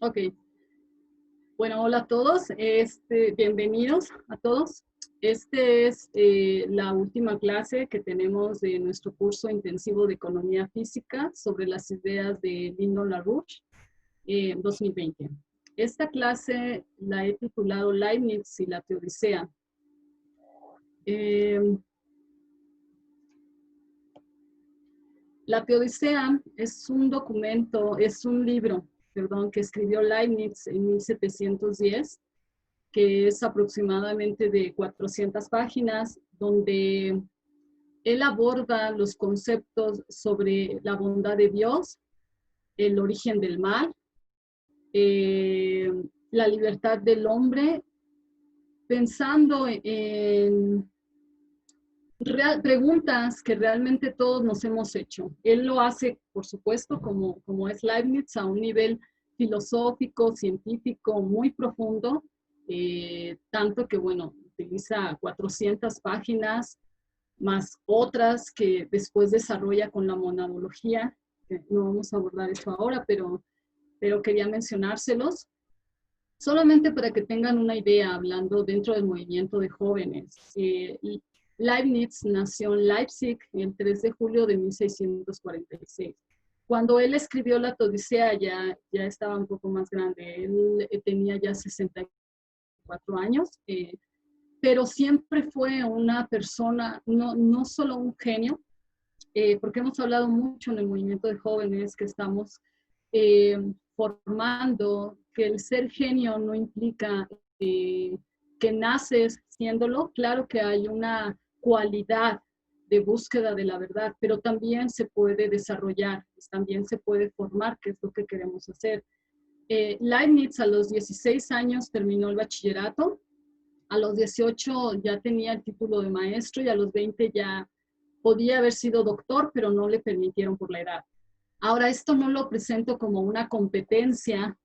Ok, bueno, hola a todos, bienvenidos a todos. Este es la última clase que tenemos de nuestro curso intensivo de Economía Física sobre las ideas de Lyndon LaRouche 2020. Esta clase la he titulado Leibniz y la Teodicea. La Teodicea es un documento, es un libro, perdón, que escribió Leibniz en 1710, que es aproximadamente de 400 páginas, donde él aborda los conceptos sobre la bondad de Dios, el origen del mal, la libertad del hombre, pensando en preguntas que realmente todos nos hemos hecho. Él lo hace, por supuesto, como es Leibniz, a un nivel filosófico, científico muy profundo, tanto que, bueno, utiliza 400 páginas, más otras que después desarrolla con la monadología. No vamos a abordar eso ahora, pero quería mencionárselos. Solamente para que tengan una idea, hablando dentro del movimiento de jóvenes. Leibniz nació en Leipzig el 3 de julio de 1646. Cuando él escribió la Teodicea ya estaba un poco más grande, él tenía ya 64 años, pero siempre fue una persona, no solo un genio, porque hemos hablado mucho en el movimiento de jóvenes que estamos eh, formando, que el ser genio no implica que naces siéndolo. Claro que hay una cualidad de búsqueda de la verdad, pero también se puede desarrollar, también se puede formar, que es lo que queremos hacer. Leibniz a los 16 años terminó el bachillerato, a los 18 ya tenía el título de maestro y a los 20 ya podía haber sido doctor, pero no le permitieron por la edad. Ahora, esto no lo presento como una competencia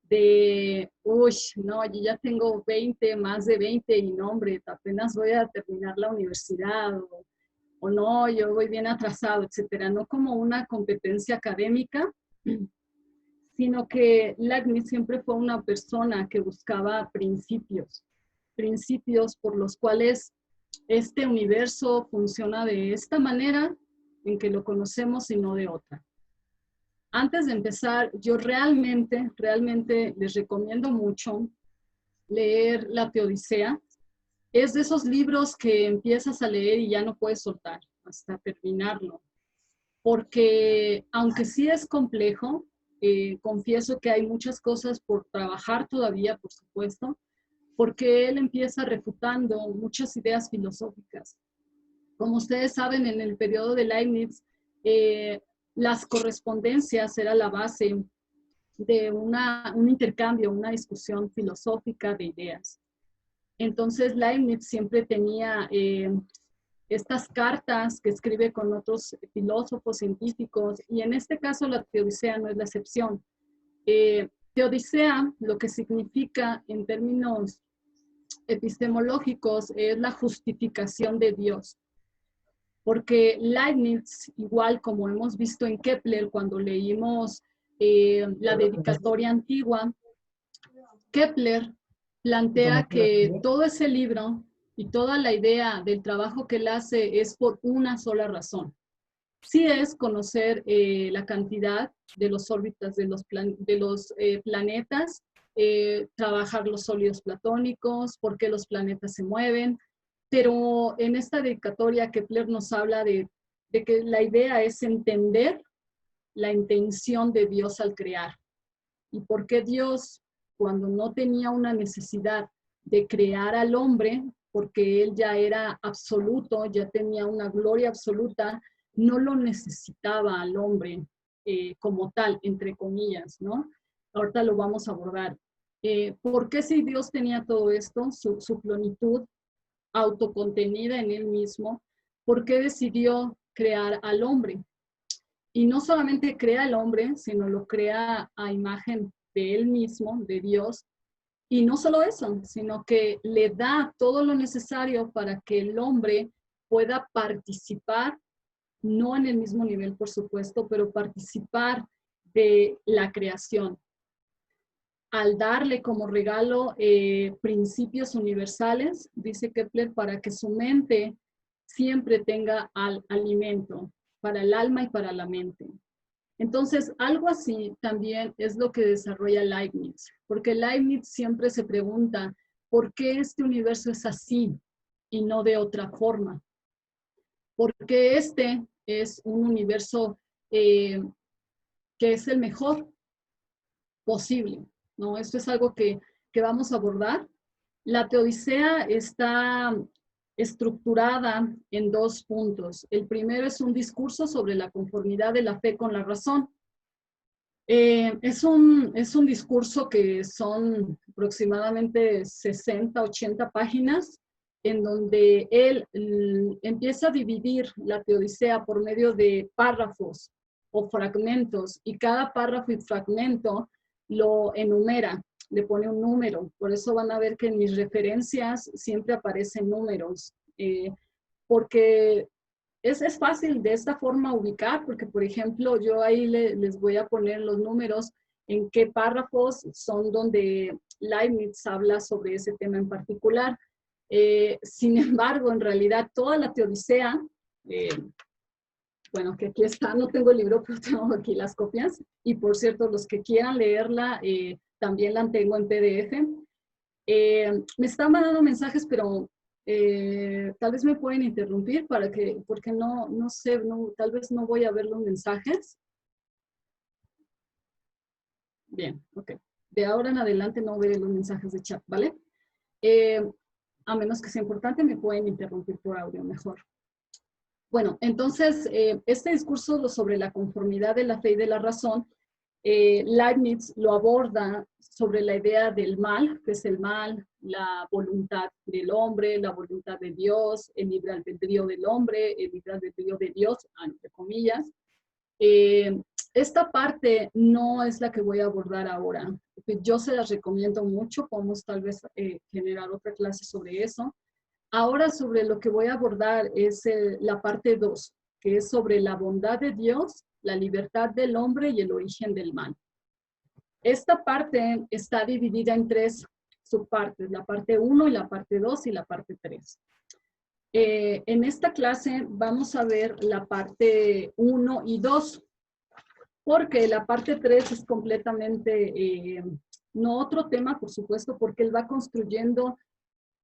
de, uy, no, yo ya tengo 20, más de 20 y no, hombre, apenas voy a terminar la universidad o no, yo voy bien atrasado, etcétera. No como una competencia académica, sino que Leibniz siempre fue una persona que buscaba principios, principios por los cuales este universo funciona de esta manera en que lo conocemos y no de otra. Antes de empezar, yo realmente les recomiendo mucho leer la Teodicea. Es de esos libros que empiezas a leer y ya no puedes soltar hasta terminarlo. Porque aunque sí es complejo, confieso que hay muchas cosas por trabajar todavía, por supuesto, porque él empieza refutando muchas ideas filosóficas. Como ustedes saben, en el periodo de Leibniz, eh, las correspondencias era la base de un intercambio, una discusión filosófica de ideas. Entonces Leibniz siempre tenía estas cartas que escribe con otros filósofos científicos, y en este caso la Teodicea no es la excepción. Teodicea, lo que significa en términos epistemológicos, es la justificación de Dios. Porque Leibniz, igual como hemos visto en Kepler cuando leímos la dedicatoria antigua, Kepler plantea que todo ese libro y toda la idea del trabajo que él hace es por una sola razón. Sí es conocer la cantidad de los órbitas de los planetas, trabajar los sólidos platónicos, por qué los planetas se mueven, pero en esta dedicatoria Kepler nos habla de que la idea es entender la intención de Dios al crear y por qué Dios, cuando no tenía una necesidad de crear al hombre, porque él ya era absoluto, ya tenía una gloria absoluta, no lo necesitaba al hombre como tal, entre comillas, ¿no? Ahorita lo vamos a abordar. ¿Por qué si Dios tenía todo esto, su plenitud autocontenida en él mismo, por qué decidió crear al hombre? Y no solamente crea al hombre, sino lo crea a imagen de él mismo, de Dios. Y no solo eso, sino que le da todo lo necesario para que el hombre pueda participar, no en el mismo nivel, por supuesto, pero participar de la creación. al darle como regalo principios universales, dice Kepler, para que su mente siempre tenga alimento para el alma y para la mente. Entonces, algo así también es lo que desarrolla Leibniz, porque Leibniz siempre se pregunta, ¿por qué este universo es así y no de otra forma? Porque este es un universo que es el mejor posible, ¿no? Esto es algo que vamos a abordar. La Teodicea está estructurada en 2 puntos. El primero es un discurso sobre la conformidad de la fe con la razón. Es un discurso que son aproximadamente 60, 80 páginas, en donde él empieza a dividir la Teodicea por medio de párrafos o fragmentos, y cada párrafo y fragmento lo enumera, le pone un número. Por eso van a ver que en mis referencias siempre aparecen números, porque es fácil de esta forma ubicar, porque por ejemplo yo ahí les voy a poner los números en qué párrafos son donde Leibniz habla sobre ese tema en particular. Sin embargo, en realidad toda la Teodicea, bueno, que aquí está, no tengo el libro, pero tengo aquí las copias, y por cierto, los que quieran leerla, también la tengo en PDF. Me están mandando mensajes, pero tal vez me pueden interrumpir porque no sé, tal vez no voy a ver los mensajes. Bien, ok. De ahora en adelante no veré los mensajes de chat, ¿vale? A menos que sea importante, me pueden interrumpir por audio mejor. Bueno, entonces, este discurso sobre la conformidad de la fe y de la razón, Leibniz lo aborda sobre la idea del mal, que es el mal, la voluntad del hombre, la voluntad de Dios, el libre albedrío del hombre, el libre albedrío de Dios, entre comillas. Esta parte no es la que voy a abordar ahora. Yo se las recomiendo mucho, podemos tal vez generar otra clase sobre eso. Ahora sobre lo que voy a abordar es la parte 2, que es sobre la bondad de Dios, la libertad del hombre y el origen del mal. Esta parte está dividida en 3 subpartes, la parte 1 y la parte 2 y la parte 3. En esta clase vamos a ver la parte 1 y 2, porque la parte 3 es completamente, no otro tema, por supuesto, porque él va construyendo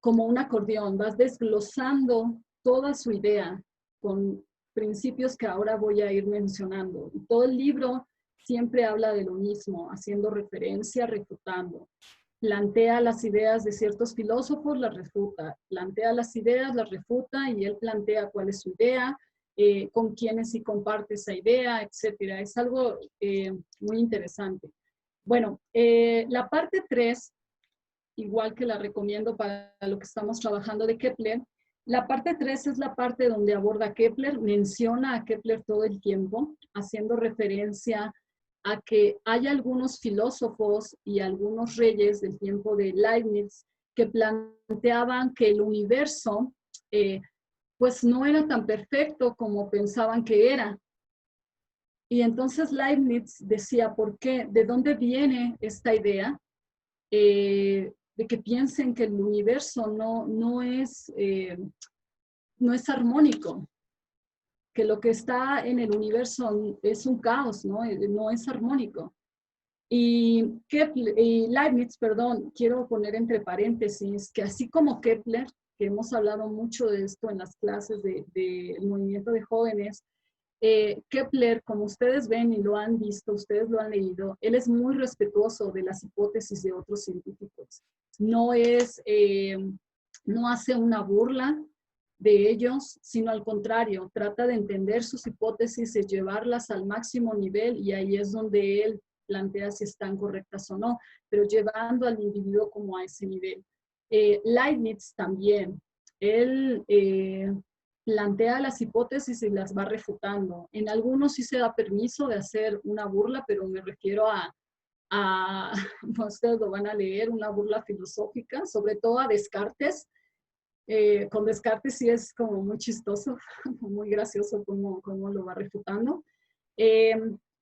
como un acordeón, vas desglosando toda su idea con principios que ahora voy a ir mencionando. Y todo el libro siempre habla de lo mismo, haciendo referencia, refutando. Plantea las ideas de ciertos filósofos, las refuta. Plantea las ideas, las refuta, y él plantea cuál es su idea, con quiénes sí comparte esa idea, etc. Es algo muy interesante. Bueno, la parte 3, igual que la recomiendo para lo que estamos trabajando de Kepler. La parte 3 es la parte donde aborda Kepler, menciona a Kepler todo el tiempo, haciendo referencia a que hay algunos filósofos y algunos reyes del tiempo de Leibniz que planteaban que el universo pues no era tan perfecto como pensaban que era. Y entonces Leibniz decía, ¿por qué? ¿De dónde viene esta idea? De que piensen que el universo no es armónico, que lo que está en el universo es un caos, no es armónico. Y Leibniz, perdón, quiero poner entre paréntesis que así como Kepler, que hemos hablado mucho de esto en las clases del movimiento de jóvenes, Kepler, como ustedes ven y lo han visto, ustedes lo han leído, él es muy respetuoso de las hipótesis de otros científicos. No hace una burla de ellos, sino al contrario, trata de entender sus hipótesis y llevarlas al máximo nivel, y ahí es donde él plantea si están correctas o no, pero llevando al individuo como a ese nivel. Leibniz también, él plantea las hipótesis y las va refutando. En algunos sí se da permiso de hacer una burla, pero me refiero a ustedes lo van a leer, una burla filosófica, sobre todo a Descartes. Con Descartes sí es como muy chistoso, muy gracioso cómo lo va refutando.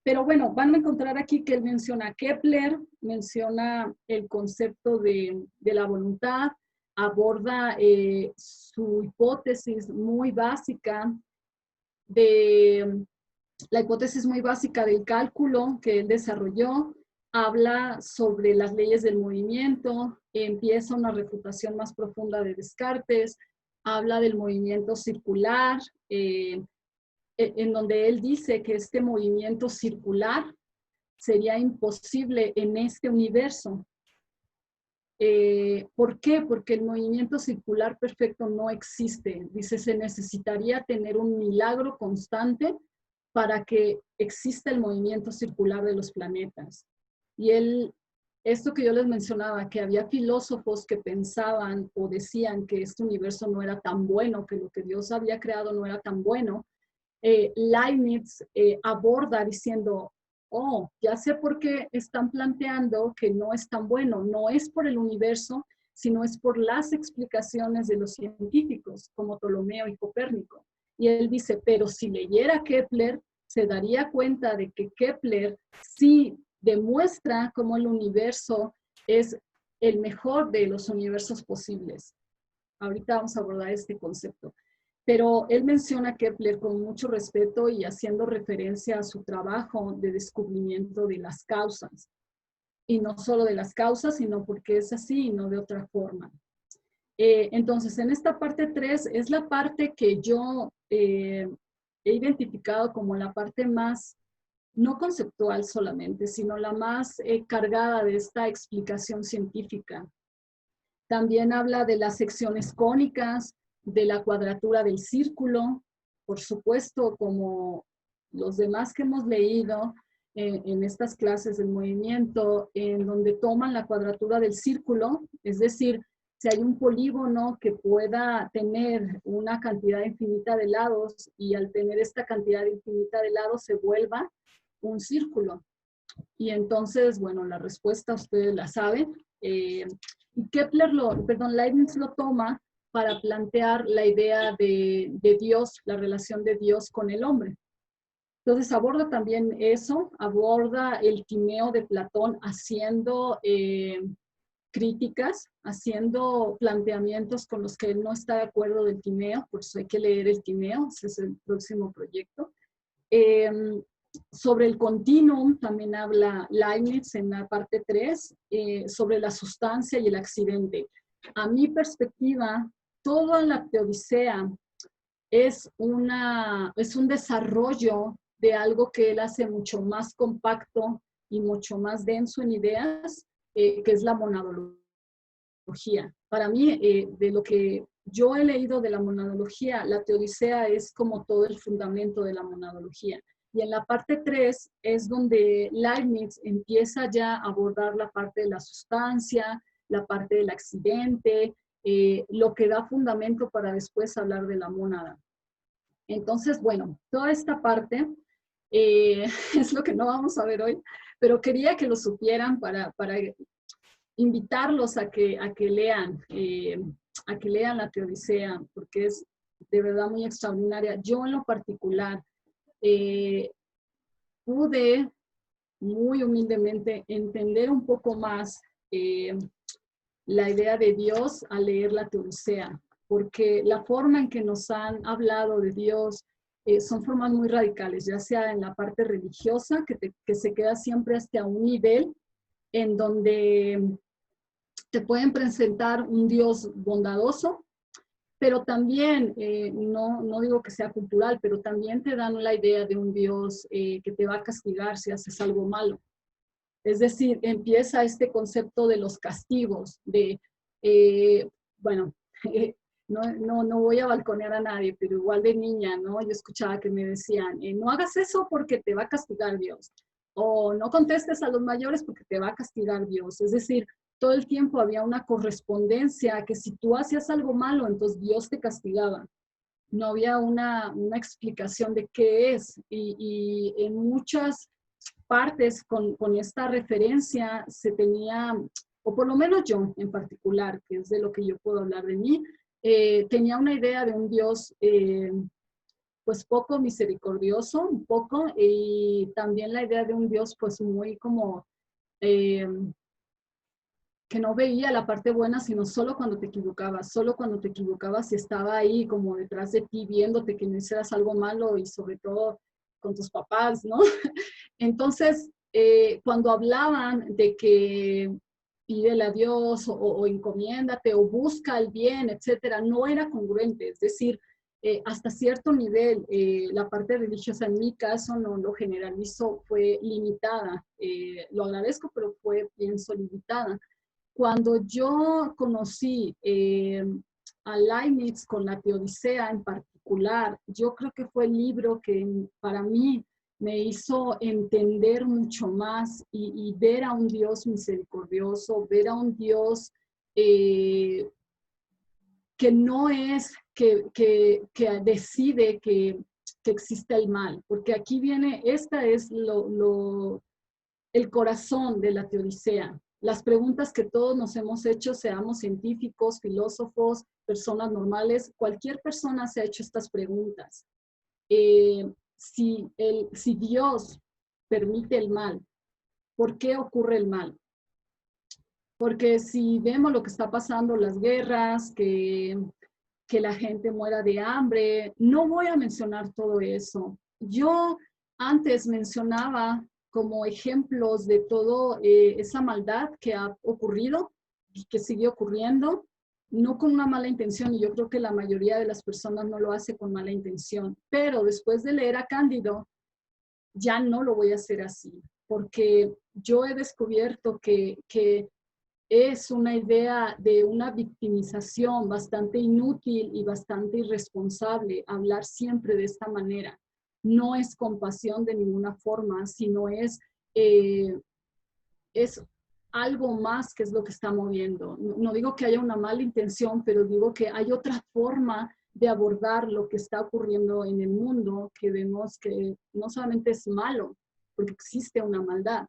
Pero bueno, van a encontrar aquí que él menciona a Kepler, menciona el concepto de la voluntad, aborda su hipótesis muy básica la hipótesis muy básica del cálculo que él desarrolló, habla sobre las leyes del movimiento, empieza una refutación más profunda de Descartes, habla del movimiento circular, en donde él dice que este movimiento circular sería imposible en este universo. ¿Por qué? Porque el movimiento circular perfecto no existe. Dice, se necesitaría tener un milagro constante para que exista el movimiento circular de los planetas. Y esto que yo les mencionaba, que había filósofos que pensaban o decían que este universo no era tan bueno, que lo que Dios había creado no era tan bueno, Leibniz aborda diciendo, oh, ya sé por qué están planteando que no es tan bueno, no es por el universo, sino es por las explicaciones de los científicos, como Ptolomeo y Copérnico. Y él dice, pero si leyera Kepler, se daría cuenta de que Kepler sí demuestra cómo el universo es el mejor de los universos posibles. Ahorita vamos a abordar este concepto. Pero él menciona a Kepler con mucho respeto y haciendo referencia a su trabajo de descubrimiento de las causas. Y no solo de las causas, sino porque es así y no de otra forma. Entonces, en esta parte 3 es la parte que yo he identificado como la parte más, no conceptual solamente, sino la más cargada de esta explicación científica. También habla de las secciones cónicas, de la cuadratura del círculo, por supuesto, como los demás que hemos leído en estas clases del movimiento, en donde toman la cuadratura del círculo, es decir, si hay un polígono que pueda tener una cantidad infinita de lados y al tener esta cantidad infinita de lados se vuelva un círculo. Y entonces, bueno, la respuesta ustedes la saben. Y Leibniz lo toma para plantear la idea de Dios, la relación de Dios con el hombre. Entonces aborda también eso, aborda el Timeo de Platón haciendo críticas, haciendo planteamientos con los que él no está de acuerdo del Timeo, por eso hay que leer el Timeo, ese es el próximo proyecto. Sobre el continuum también habla Leibniz en la parte 3, sobre la sustancia y el accidente. A mi perspectiva, toda la Teodicea es un desarrollo de algo que él hace mucho más compacto y mucho más denso en ideas, que es la monadología. Para mí, de lo que yo he leído de la monadología, la Teodicea es como todo el fundamento de la monadología. Y en la parte 3 es donde Leibniz empieza ya a abordar la parte de la sustancia, la parte del accidente, lo que da fundamento para después hablar de la mónada. Entonces, bueno, toda esta parte es lo que no vamos a ver hoy, pero quería que lo supieran para invitarlos a que lean la Teodicea, porque es de verdad muy extraordinaria. Yo en lo particular pude muy humildemente entender un poco más la idea de Dios al leer la Teodicea, porque la forma en que nos han hablado de Dios son formas muy radicales, ya sea en la parte religiosa, que se queda siempre hasta un nivel en donde te pueden presentar un Dios bondadoso, pero también, no digo que sea cultural, pero también te dan la idea de un Dios que te va a castigar si haces algo malo. Es decir, empieza este concepto de los castigos, bueno, no voy a balconear a nadie, pero igual de niña, ¿no? Yo escuchaba que me decían, no hagas eso porque te va a castigar Dios, o no contestes a los mayores porque te va a castigar Dios. Es decir, todo el tiempo había una correspondencia que si tú hacías algo malo, entonces Dios te castigaba. No había una explicación de qué es. Y en muchas partes con esta referencia se tenía, o por lo menos yo en particular, que es de lo que yo puedo hablar de mí, tenía una idea de un Dios pues poco misericordioso, un poco, y también la idea de un Dios pues muy como eh, que no veía la parte buena, sino solo cuando te equivocabas y estaba ahí como detrás de ti viéndote que no hicieras algo malo y sobre todo con tus papás, ¿no? Entonces, cuando hablaban de que pídele a Dios o encomiéndate o busca el bien, etcétera, no era congruente. Es decir, hasta cierto nivel, la parte religiosa en mi caso, no lo generalizo, fue limitada. Lo agradezco, pero fue, pienso, limitada. Cuando yo conocí a Leibniz con la Teodicea en particular, yo creo que fue el libro que para mí me hizo entender mucho más y ver a un Dios misericordioso, ver a un Dios que no es que decide que existe el mal, porque aquí viene, esta es el corazón de la Teodicea. Las preguntas que todos nos hemos hecho, seamos científicos, filósofos, personas normales, cualquier persona se ha hecho estas preguntas. Si Dios permite el mal, ¿por qué ocurre el mal? Porque si vemos lo que está pasando, las guerras, que la gente muera de hambre, no voy a mencionar todo eso. Yo antes mencionaba como ejemplos de toda esa maldad que ha ocurrido y que sigue ocurriendo, no con una mala intención, y yo creo que la mayoría de las personas no lo hace con mala intención, pero después de leer a Cándido, ya no lo voy a hacer así, porque yo he descubierto que es una idea de una victimización bastante inútil y bastante irresponsable hablar siempre de esta manera. No es compasión de ninguna forma, sino es algo más que es lo que está moviendo. No digo que haya una mala intención, pero digo que hay otra forma de abordar lo que está ocurriendo en el mundo, que vemos que no solamente es malo, porque existe una maldad.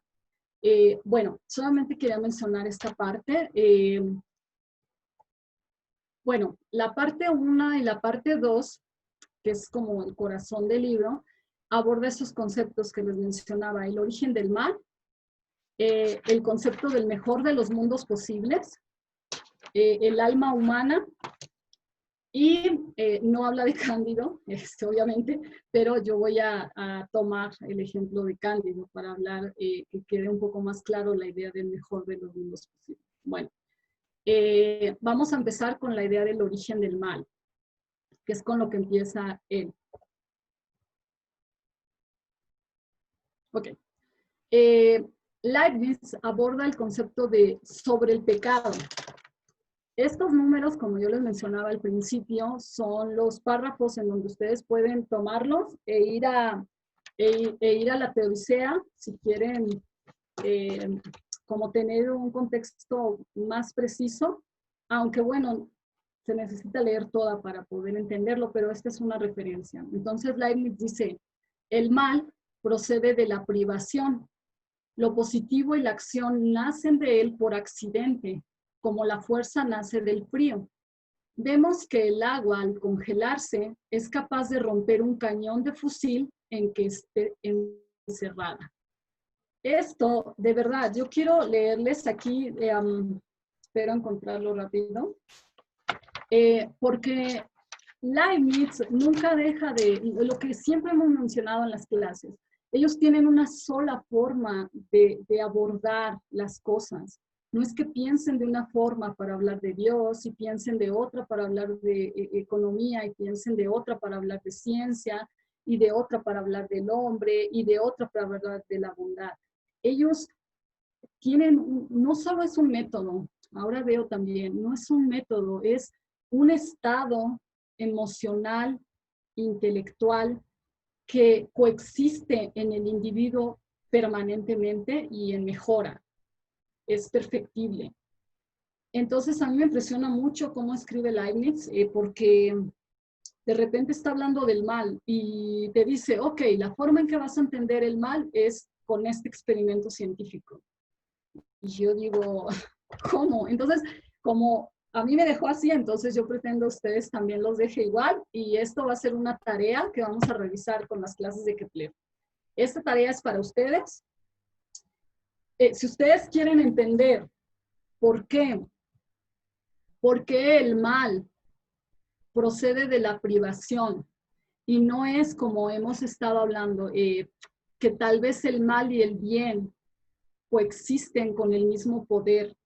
Bueno, solamente quería mencionar esta parte. Bueno, la parte 1 y la parte 2, que es como el corazón del libro, aborda esos conceptos que les mencionaba, el origen del mal, el concepto del mejor de los mundos posibles, el alma humana, y no habla de Cándido, obviamente, pero yo voy a tomar el ejemplo de Cándido para hablar, que quede un poco más claro la idea del mejor de los mundos posibles. Bueno, vamos a empezar con la idea del origen del mal, que es con lo que empieza él. Ok. Leibniz aborda el concepto de sobre el pecado. Estos números, como yo les mencionaba al principio, son los párrafos en donde ustedes pueden tomarlos e ir a la Teodicea si quieren como tener un contexto más preciso, aunque bueno, se necesita leer toda para poder entenderlo, pero esta es una referencia. Entonces Leibniz dice, el mal procede de la privación. Lo positivo y la acción nacen de él por accidente, como la fuerza nace del frío. Vemos que el agua, al congelarse, es capaz de romper un cañón de fusil en que esté encerrada. Esto, de verdad, yo quiero leerles aquí, espero encontrarlo rápido, porque Leibniz nunca deja de, lo que siempre hemos mencionado en las clases, ellos tienen una sola forma de abordar las cosas. No es que piensen de una forma para hablar de Dios y piensen de otra para hablar de economía y piensen de otra para hablar de ciencia y de otra para hablar del hombre y de otra para hablar de la bondad. Ellos tienen, no solo es un método, ahora veo también, no es un método, es un estado emocional, intelectual, que coexiste en el individuo permanentemente y en mejora. Es perfectible. Entonces, a mí me impresiona mucho cómo escribe Leibniz, porque de repente está hablando del mal y te dice, ok, la forma en que vas a entender el mal es con este experimento científico. Y yo digo, ¿cómo? Entonces, como A mí me dejó así, entonces yo pretendo a ustedes también los deje igual y esto va a ser una tarea que vamos a revisar con las clases de Kepler. Esta tarea es para ustedes. Si ustedes quieren entender por qué el mal procede de la privación y no es como hemos estado hablando, que tal vez el mal y el bien coexisten con el mismo poder,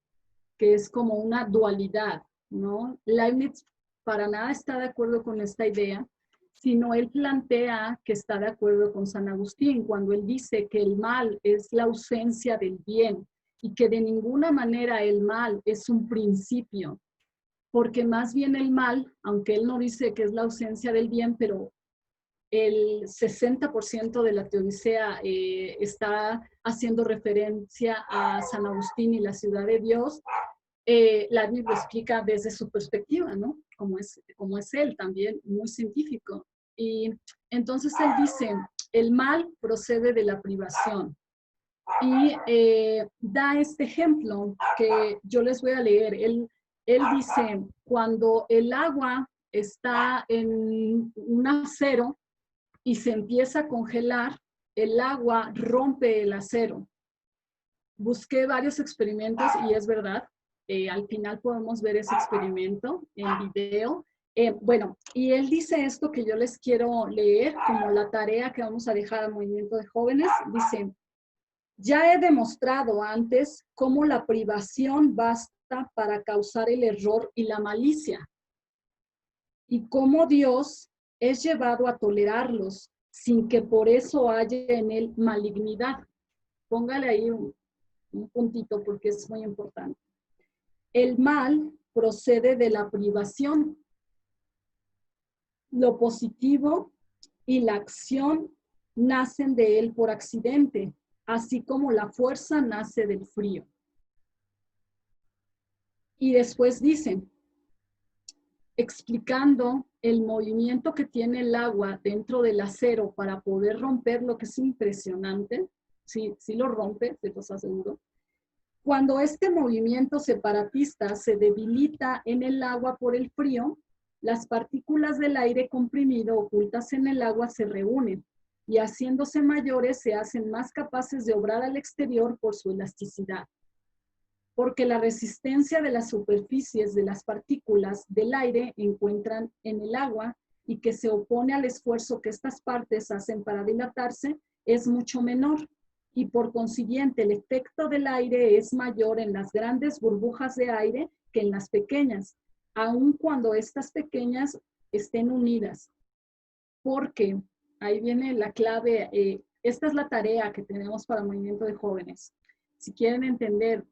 que es como una dualidad, ¿no? Leibniz para nada está de acuerdo con esta idea, sino él plantea que está de acuerdo con San Agustín cuando él dice que el mal es la ausencia del bien y que de ninguna manera el mal es un principio, porque más bien el mal, aunque él no dice que es la ausencia del bien, pero el 60% de la Teodicea está haciendo referencia a San Agustín y la ciudad de Dios. Leibniz lo explica desde su perspectiva, ¿no? Como es él también, muy científico. Y entonces él dice, el mal procede de la privación. Y da este ejemplo que yo les voy a leer. Él dice, cuando el agua está en un acero y se empieza a congelar, el agua rompe el acero. Busqué varios experimentos y es verdad, al final podemos ver ese experimento en video. Bueno, y él dice esto que yo les quiero leer como la tarea que vamos a dejar al movimiento de jóvenes. Dice, ya he demostrado antes cómo la privación basta para causar el error y la malicia, y cómo Dios es llevado a tolerarlos sin que por eso haya en él malignidad. Póngale ahí un puntito porque es muy importante. El mal procede de la privación. Lo positivo y la acción nacen de él por accidente, así como la fuerza nace del frío. Y después dicen, explicando el movimiento que tiene el agua dentro del acero para poder romper lo que es impresionante, sí lo rompe, se los aseguro. Cuando este movimiento separatista se debilita en el agua por el frío, las partículas del aire comprimido ocultas en el agua se reúnen y haciéndose mayores se hacen más capaces de obrar al exterior por su elasticidad. Porque la resistencia de las superficies de las partículas del aire encuentran en el agua y que se opone al esfuerzo que estas partes hacen para dilatarse es mucho menor y por consiguiente el efecto del aire es mayor en las grandes burbujas de aire que en las pequeñas, aun cuando estas pequeñas estén unidas. Porque, ahí viene la clave, esta es la tarea que tenemos para el movimiento de jóvenes. Si quieren entender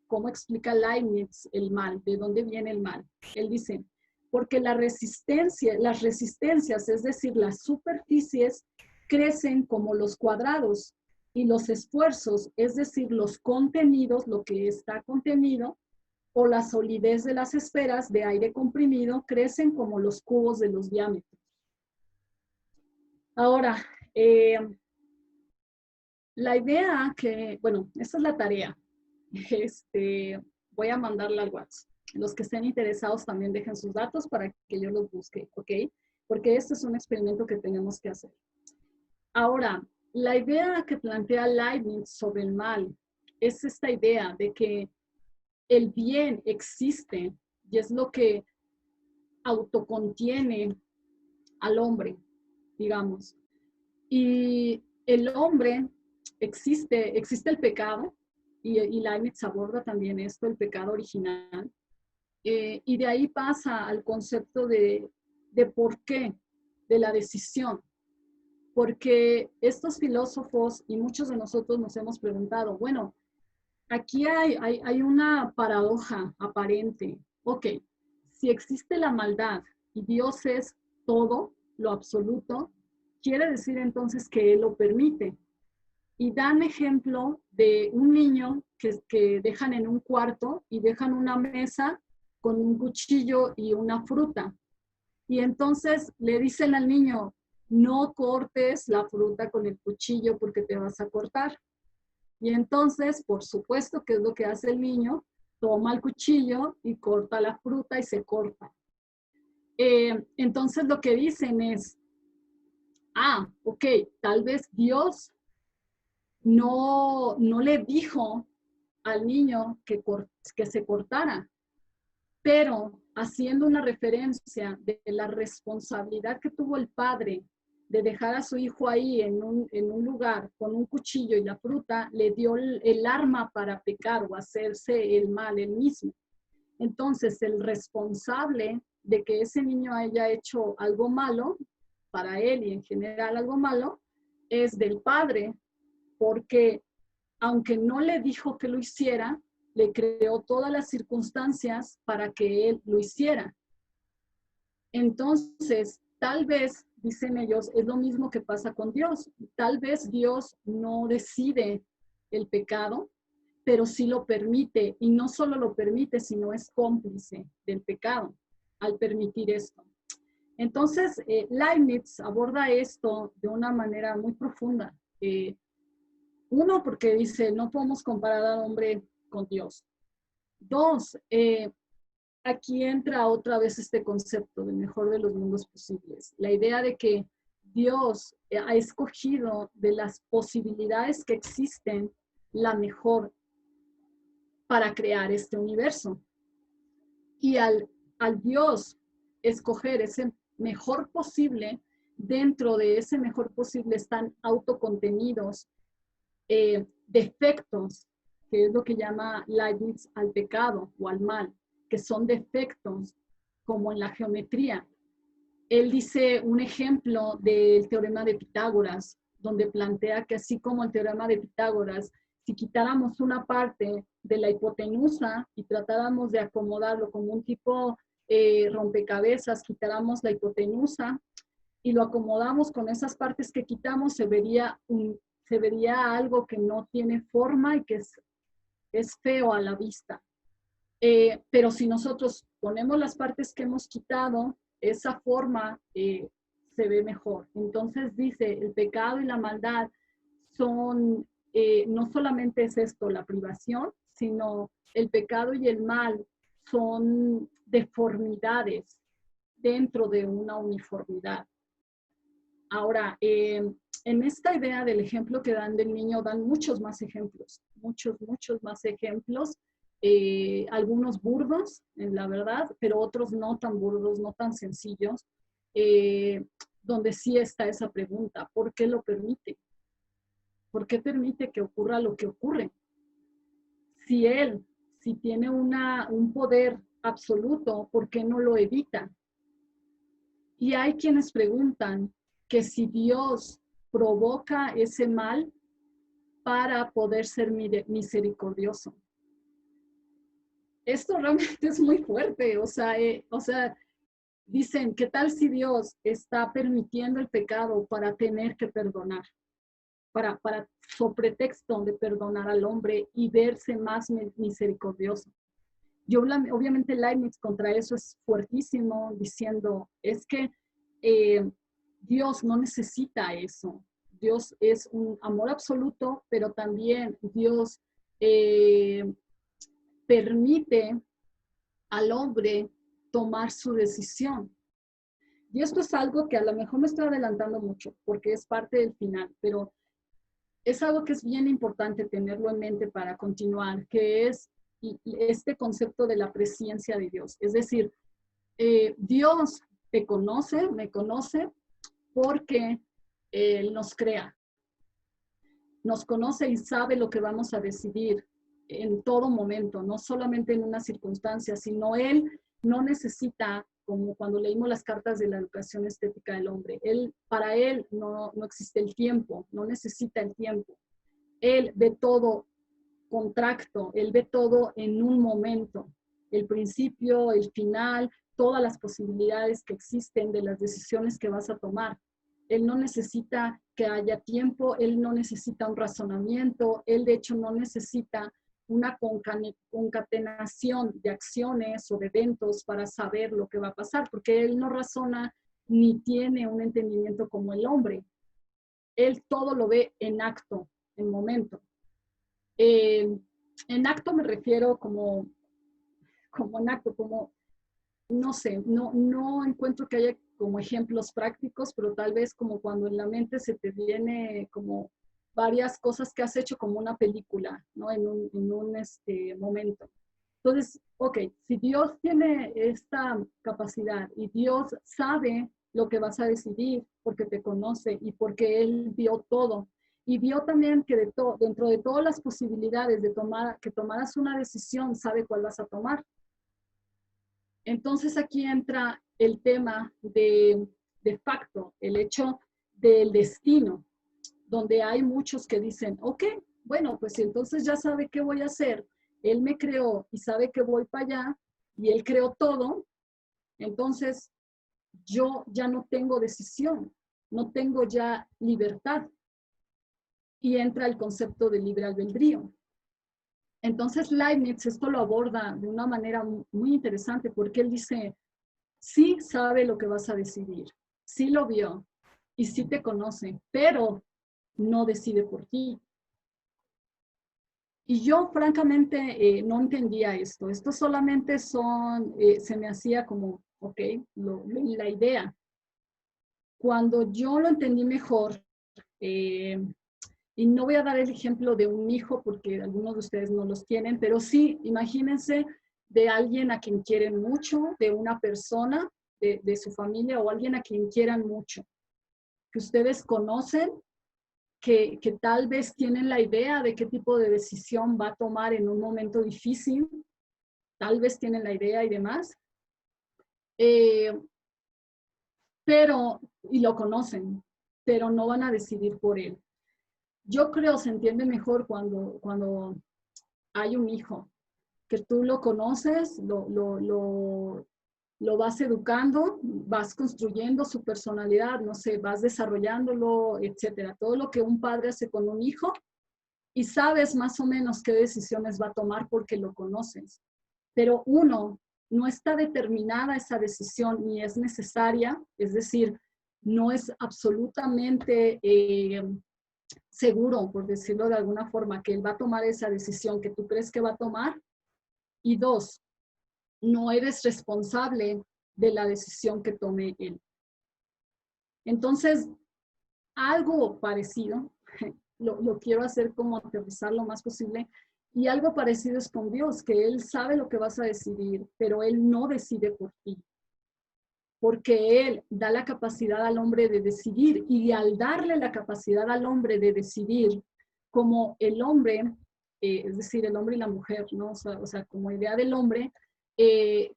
cómo explica Leibniz el mal, de dónde viene el mal, él dice, porque las resistencias, es decir, las superficies, crecen como los cuadrados y los esfuerzos, es decir, los contenidos, lo que está contenido, o la solidez de las esferas de aire comprimido, crecen como los cubos de los diámetros. Ahora, la idea que, bueno, esta es la tarea. Voy a mandarla al WhatsApp. Los que estén interesados también dejen sus datos para que yo los busque, ¿ok? Porque este es un experimento que tenemos que hacer. Ahora, la idea que plantea Leibniz sobre el mal es esta idea de que el bien existe y es lo que autocontiene al hombre, digamos. Y el hombre existe el pecado, y Leibniz aborda también esto, el pecado original, y de ahí pasa al concepto de por qué, de la decisión. Porque estos filósofos y muchos de nosotros nos hemos preguntado, bueno, aquí hay una paradoja aparente. Ok, si existe la maldad y Dios es todo, lo absoluto, quiere decir entonces que Él lo permite. Y dan ejemplo de un niño que dejan en un cuarto y dejan una mesa con un cuchillo y una fruta. Y entonces le dicen al niño, no cortes la fruta con el cuchillo porque te vas a cortar. Y entonces, por supuesto, ¿qué es lo que hace el niño? toma el cuchillo y corta la fruta y se corta. Entonces lo que dicen es, ok, tal vez Dios no le dijo al niño que se cortara, pero haciendo una referencia de la responsabilidad que tuvo el padre de dejar a su hijo ahí en un lugar con un cuchillo y la fruta, le dio el arma para pecar o hacerse el mal él mismo. Entonces, el responsable de que ese niño haya hecho algo malo, para él y en general algo malo, es del padre, porque aunque no le dijo que lo hiciera, le creó todas las circunstancias para que él lo hiciera. Entonces, tal vez, dicen ellos, es lo mismo que pasa con Dios. Tal vez Dios no decide el pecado, pero sí lo permite, y no solo lo permite, sino es cómplice del pecado al permitir esto. Entonces, Leibniz aborda esto de una manera muy profunda. Uno, porque dice, no podemos comparar al hombre con Dios. Dos, aquí entra otra vez este concepto del mejor de los mundos posibles. La idea de que Dios ha escogido de las posibilidades que existen la mejor para crear este universo. Y al Dios escoger ese mejor posible, dentro de ese mejor posible están autocontenidos defectos, que es lo que llama Leibniz al pecado o al mal, que son defectos como en la geometría. Él dice un ejemplo del teorema de Pitágoras, donde plantea que así como el teorema de Pitágoras, si quitáramos una parte de la hipotenusa y tratáramos de acomodarlo como un tipo rompecabezas, quitáramos la hipotenusa y lo acomodamos con esas partes que quitamos, se vería algo que no tiene forma y que es feo a la vista. Pero si nosotros ponemos las partes que hemos quitado, esa forma se ve mejor. Entonces dice, el pecado y la maldad son, no solamente es esto, la privación, sino el pecado y el mal son deformidades dentro de una uniformidad. Ahora, en esta idea del ejemplo que dan del niño, dan muchos más ejemplos, muchos más ejemplos, algunos burdos, la verdad, pero otros no tan burdos, no tan sencillos, donde sí está esa pregunta, ¿por qué lo permite? ¿Por qué permite que ocurra lo que ocurre? Si tiene un poder absoluto, ¿por qué no lo evita? Y hay quienes preguntan que si Dios provoca ese mal para poder ser misericordioso. Esto realmente es muy fuerte, o sea, dicen, ¿qué tal si Dios está permitiendo el pecado para tener que perdonar? Para sobre pretexto de perdonar al hombre y verse más misericordioso. Obviamente Leibniz contra eso es fuertísimo, diciendo, es que Dios no necesita eso. Dios es un amor absoluto, pero también Dios permite al hombre tomar su decisión. Y esto es algo que a lo mejor me estoy adelantando mucho, porque es parte del final, pero es algo que es bien importante tenerlo en mente para continuar, que es este concepto de la presencia de Dios. Es decir, Dios te conoce, me conoce, porque Él nos crea. Nos conoce y sabe lo que vamos a decidir en todo momento, no solamente en una circunstancia, sino Él no necesita, como cuando leímos las cartas de la educación estética del hombre, para Él no existe el tiempo, no necesita el tiempo. Él ve todo contracto, Él ve todo en un momento, el principio, el final, todas las posibilidades que existen de las decisiones que vas a tomar. Él no necesita que haya tiempo, Él no necesita un razonamiento, Él de hecho no necesita una concatenación de acciones o de eventos para saber lo que va a pasar, porque Él no razona ni tiene un entendimiento como el hombre. Él todo lo ve en acto, en momento. En acto me refiero como como en acto, como, no sé, no encuentro que haya como ejemplos prácticos, pero tal vez como cuando en la mente se te viene como varias cosas que has hecho como una película, ¿no? En un momento. Entonces, ok, si Dios tiene esta capacidad y Dios sabe lo que vas a decidir porque te conoce y porque Él vio todo, y vio también que dentro de todas las posibilidades de que tomaras una decisión, sabe cuál vas a tomar. Entonces aquí entra el tema de facto, el hecho del destino, donde hay muchos que dicen, ok, bueno, pues entonces ya sabe qué voy a hacer. Él me creó y sabe que voy para allá y Él creó todo, entonces yo ya no tengo decisión, no tengo ya libertad. Y entra el concepto de libre albedrío. Entonces Leibniz esto lo aborda de una manera muy interesante porque él dice, sí sabe lo que vas a decidir, sí lo vio y sí te conoce, pero no decide por ti. Y yo francamente no entendía esto. Esto solamente se me hacía como, ok, la idea. Cuando yo lo entendí mejor, y no voy a dar el ejemplo de un hijo porque algunos de ustedes no los tienen, pero sí, imagínense de alguien a quien quieren mucho, de una persona de su familia o alguien a quien quieran mucho, que ustedes conocen, que tal vez tienen la idea de qué tipo de decisión va a tomar en un momento difícil, tal vez tienen la idea y demás, eh, y lo conocen, pero no van a decidir por él. Yo creo se entiende mejor cuando hay un hijo, que tú lo conoces, lo vas educando, vas construyendo su personalidad, no sé, vas desarrollándolo, etcétera. Todo lo que un padre hace con un hijo y sabes más o menos qué decisiones va a tomar porque lo conoces. Pero uno, no está determinada esa decisión ni es necesaria, es decir, no es absolutamente seguro, por decirlo de alguna forma, que él va a tomar esa decisión que tú crees que va a tomar. Y dos, no eres responsable de la decisión que tome él. Entonces, algo parecido, lo quiero hacer como aterrizar lo más posible, y algo parecido es con Dios, que Él sabe lo que vas a decidir, pero Él no decide por ti, porque Él da la capacidad al hombre de decidir, y al darle la capacidad al hombre de decidir, como el hombre, es decir, el hombre y la mujer, ¿no? O sea como idea del hombre,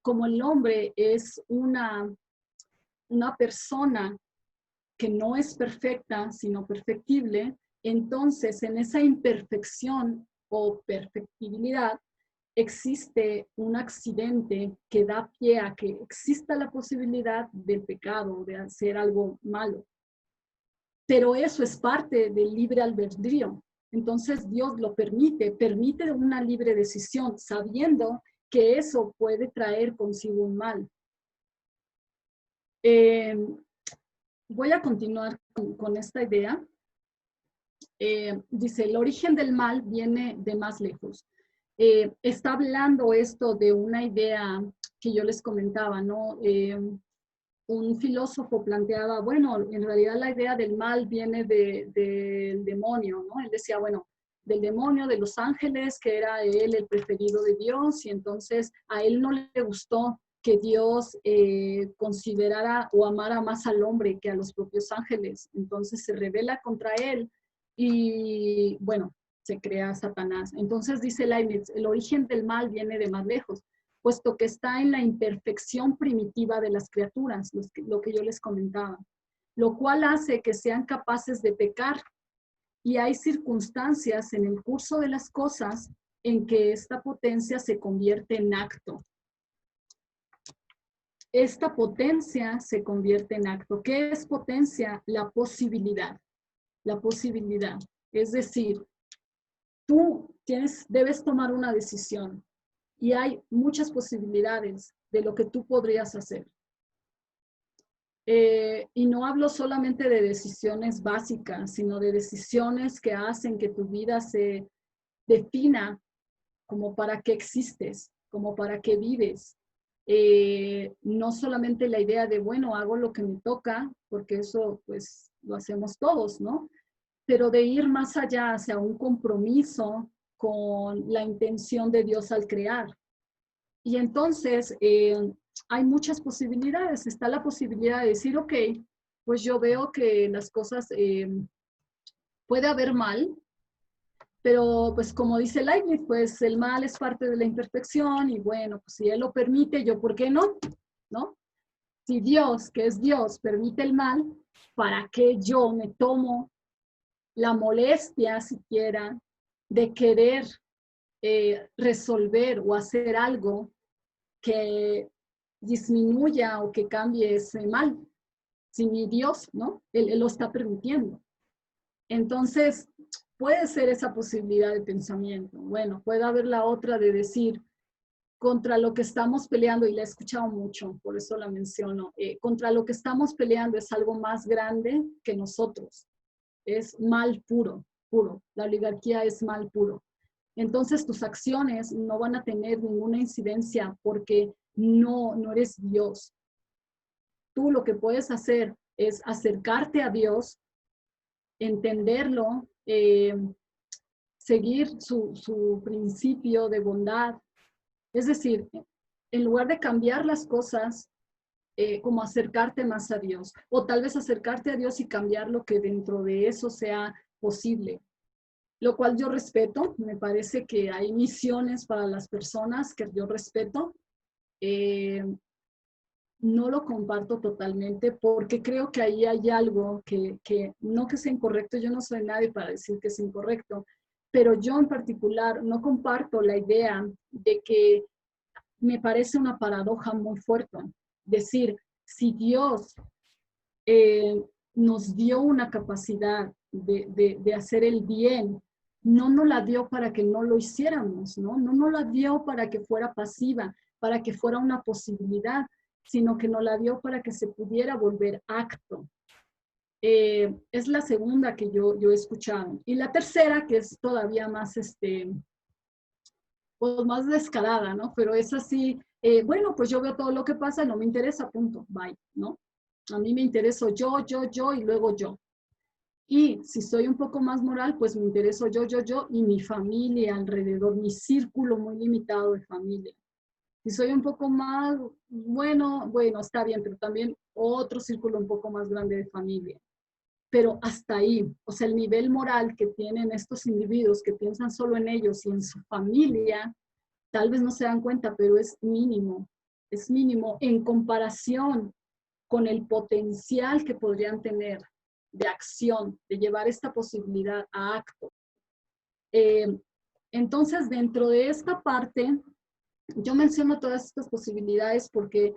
como el hombre es una persona que no es perfecta, sino perfectible, entonces en esa imperfección o perfectibilidad existe un accidente que da pie a que exista la posibilidad del pecado, de hacer algo malo. Pero eso es parte del libre albedrío. Entonces Dios lo permite una libre decisión, sabiendo que eso puede traer consigo un mal. Voy a continuar con esta idea. Dice, el origen del mal viene de más lejos. Está hablando esto de una idea que yo les comentaba, ¿no? Un filósofo planteaba, bueno, en realidad la idea del mal viene del demonio, ¿no? Él decía, bueno, del demonio, de los ángeles, que era él el preferido de Dios, y entonces a él no le gustó que Dios considerara o amara más al hombre que a los propios ángeles. Entonces se rebela contra él y, bueno, se crea Satanás. Entonces dice Leibniz, el origen del mal viene de más lejos, puesto que está en la imperfección primitiva de las criaturas, lo que yo les comentaba, lo cual hace que sean capaces de pecar. Y hay circunstancias en el curso de las cosas en que esta potencia se convierte en acto. Esta potencia se convierte en acto. ¿Qué es potencia? La posibilidad. La posibilidad. Es decir, tú debes tomar una decisión y hay muchas posibilidades de lo que tú podrías hacer. Y no hablo solamente de decisiones básicas, sino de decisiones que hacen que tu vida se defina como para qué existes, como para qué vives. No solamente la idea de, bueno, hago lo que me toca, porque eso pues lo hacemos todos, ¿no? Pero de ir más allá hacia un compromiso con la intención de Dios al crear. Y entonces hay muchas posibilidades. Está la posibilidad de decir, ok, pues yo veo que las cosas puede haber mal, pero pues como dice Leibniz, pues el mal es parte de la imperfección y bueno, pues si Él lo permite, yo, ¿por qué no? ¿No? Si Dios, que es Dios, permite el mal, ¿para qué yo me tomo la molestia siquiera de querer resolver o hacer algo que disminuya o que cambie ese mal? Si mi Dios, ¿no? Él lo está permitiendo. Entonces, puede ser esa posibilidad de pensamiento. Bueno, puede haber la otra de decir, contra lo que estamos peleando, y la he escuchado mucho, por eso la menciono, contra lo que estamos peleando es algo más grande que nosotros. Es mal puro, puro. La oligarquía es mal puro. Entonces tus acciones no van a tener ninguna incidencia porque no eres Dios. Tú lo que puedes hacer es acercarte a Dios, entenderlo, seguir su principio de bondad. Es decir, en lugar de cambiar las cosas, como acercarte más a Dios, o tal vez acercarte a Dios y cambiar lo que dentro de eso sea posible, lo cual yo respeto. Me parece que hay misiones para las personas que yo respeto. No lo comparto totalmente porque creo que ahí hay algo que no que sea incorrecto, yo no soy nadie para decir que es incorrecto, pero yo en particular no comparto la idea de que me parece una paradoja muy fuerte. Decir, si Dios nos dio una capacidad de hacer el bien, no nos la dio para que no lo hiciéramos, ¿no? No nos la dio para que fuera pasiva, para que fuera una posibilidad, sino que nos la dio para que se pudiera volver acto. Es la segunda que yo he escuchado. Y la tercera, que es todavía más, pues más descarada, ¿no? Pero es así, bueno, pues yo veo todo lo que pasa, no me interesa, punto, bye, ¿no? A mí me intereso yo y luego yo. Y si soy un poco más moral, pues me intereso yo y mi familia alrededor, mi círculo muy limitado de familia. Si soy un poco más, bueno, está bien, pero también otro círculo un poco más grande de familia. Pero hasta ahí, o sea, el nivel moral que tienen estos individuos que piensan solo en ellos y en su familia, tal vez no se dan cuenta, pero es mínimo en comparación con el potencial que podrían tener de acción, de llevar esta posibilidad a acto. Entonces, dentro de esta parte, yo menciono todas estas posibilidades porque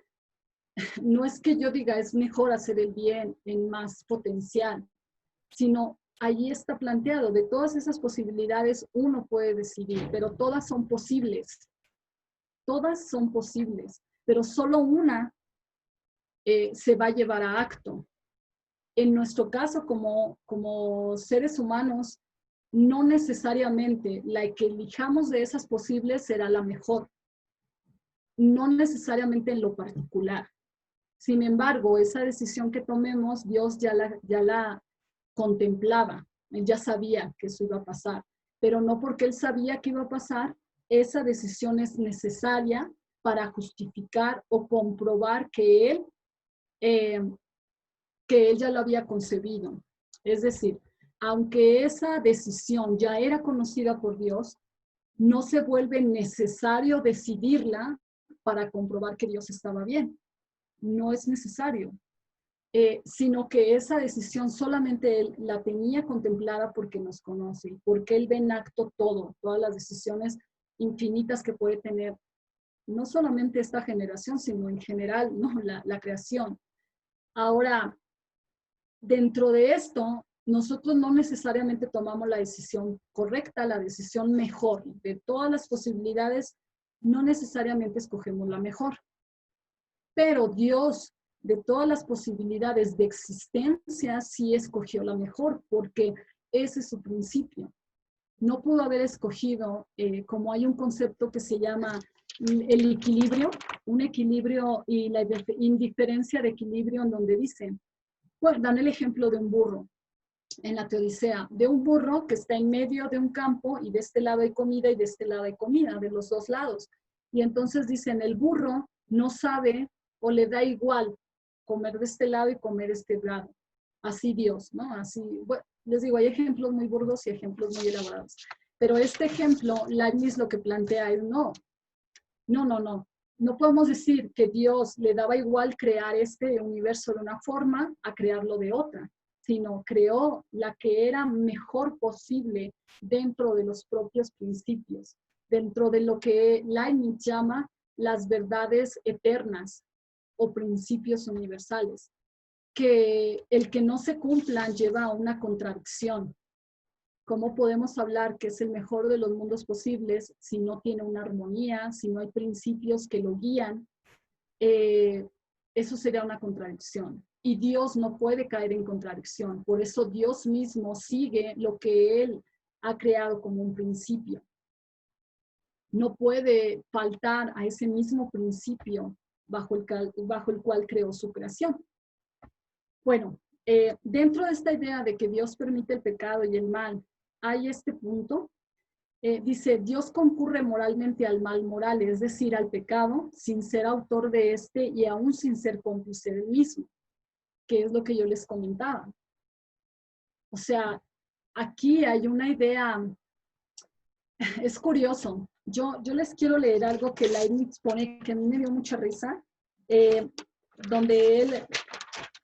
no es que yo diga es mejor hacer el bien en más potencial, sino allí está planteado, de todas esas posibilidades uno puede decidir, pero todas son posibles, pero solo una se va a llevar a acto. En nuestro caso, como seres humanos, no necesariamente la que elijamos de esas posibles será la mejor, no necesariamente en lo particular. Sin embargo, esa decisión que tomemos, Dios ya la contemplaba, Él ya sabía que eso iba a pasar, pero no porque Él sabía que iba a pasar, esa decisión es necesaria para justificar o comprobar eh, que Él ya lo había concebido. Es decir, aunque esa decisión ya era conocida por Dios, no se vuelve necesario decidirla para comprobar que Dios estaba bien. No es necesario. Sino que esa decisión solamente Él la tenía contemplada porque nos conoce, porque Él ve en acto todas las decisiones infinitas que puede tener, no solamente esta generación, sino en general, ¿no? La creación. Ahora, dentro de esto, nosotros no necesariamente tomamos la decisión correcta, la decisión mejor. De todas las posibilidades, no necesariamente escogemos la mejor. Pero Dios, de todas las posibilidades de existencia, sí escogió la mejor, porque ese es su principio. No pudo haber escogido, como hay un concepto que se llama el equilibrio, un equilibrio y la indiferencia de equilibrio en donde dicen, bueno, dan el ejemplo de un burro en la Teodicea, de un burro que está en medio de un campo y de este lado hay comida y de este lado hay comida, de los dos lados. Y entonces dicen, el burro no sabe o le da igual comer de este lado y comer de este lado. Así Dios, ¿no? Así, bueno, les digo, hay ejemplos muy burdos y ejemplos muy elaborados. Pero este ejemplo, Leibniz lo que plantea es, no, no podemos decir que Dios le daba igual crear este universo de una forma a crearlo de otra, sino creó la que era mejor posible dentro de los propios principios, dentro de lo que Leibniz llama las verdades eternas o principios universales, que el que no se cumplan lleva a una contradicción. ¿Cómo podemos hablar que es el mejor de los mundos posibles si no tiene una armonía, si no hay principios que lo guían? Eso sería una contradicción. Y Dios no puede caer en contradicción. Por eso Dios mismo sigue lo que Él ha creado como un principio. No puede faltar a ese mismo principio bajo el cual creó su creación. Bueno, dentro de esta idea de que Dios permite el pecado y el mal, hay este punto. Dice, Dios concurre moralmente al mal moral, es decir, al pecado, sin ser autor de este y aún sin ser cómplice del mismo, que es lo que yo les comentaba. O sea, aquí hay una idea, es curioso. Yo les quiero leer algo que Leibniz pone, que a mí me dio mucha risa, donde él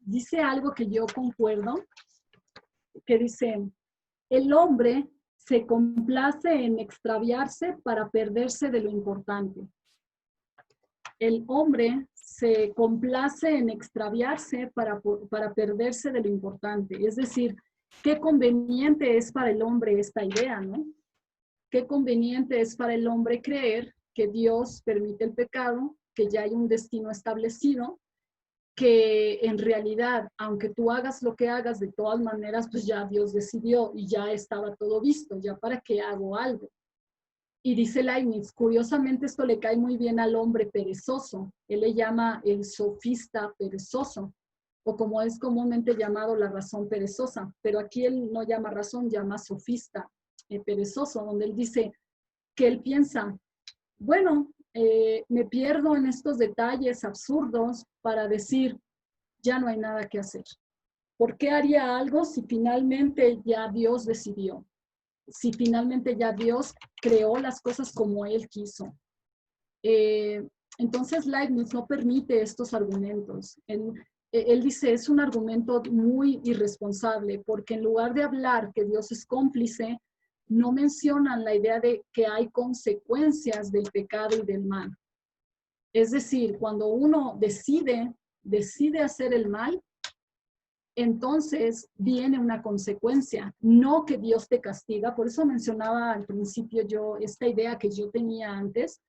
dice algo que yo concuerdo, que dice, el hombre se complace en extraviarse para perderse de lo importante. El hombre se complace en extraviarse para perderse de lo importante. Es decir, qué conveniente es para el hombre esta idea, ¿no? Qué conveniente es para el hombre creer que Dios permite el pecado, que ya hay un destino establecido, que en realidad, aunque tú hagas lo que hagas, de todas maneras, pues ya Dios decidió y ya estaba todo visto, ya para qué hago algo. Y dice Leibniz, curiosamente esto le cae muy bien al hombre perezoso, él le llama el sofista perezoso, o como es comúnmente llamado la razón perezosa, pero aquí él no llama razón, llama sofista perezoso, donde él dice que él piensa, bueno, me pierdo en estos detalles absurdos para decir, ya no hay nada que hacer. ¿Por qué haría algo si finalmente ya Dios decidió? Si finalmente ya Dios creó las cosas como Él quiso. Entonces Leibniz no permite estos argumentos. Él dice, es un argumento muy irresponsable, porque en lugar de hablar que Dios es cómplice, no mencionan la idea de que hay consecuencias del pecado y del mal. Es decir, cuando uno decide hacer el mal, entonces viene una consecuencia, no que Dios te castiga. Por eso mencionaba al principio yo esta idea que yo tenía antes,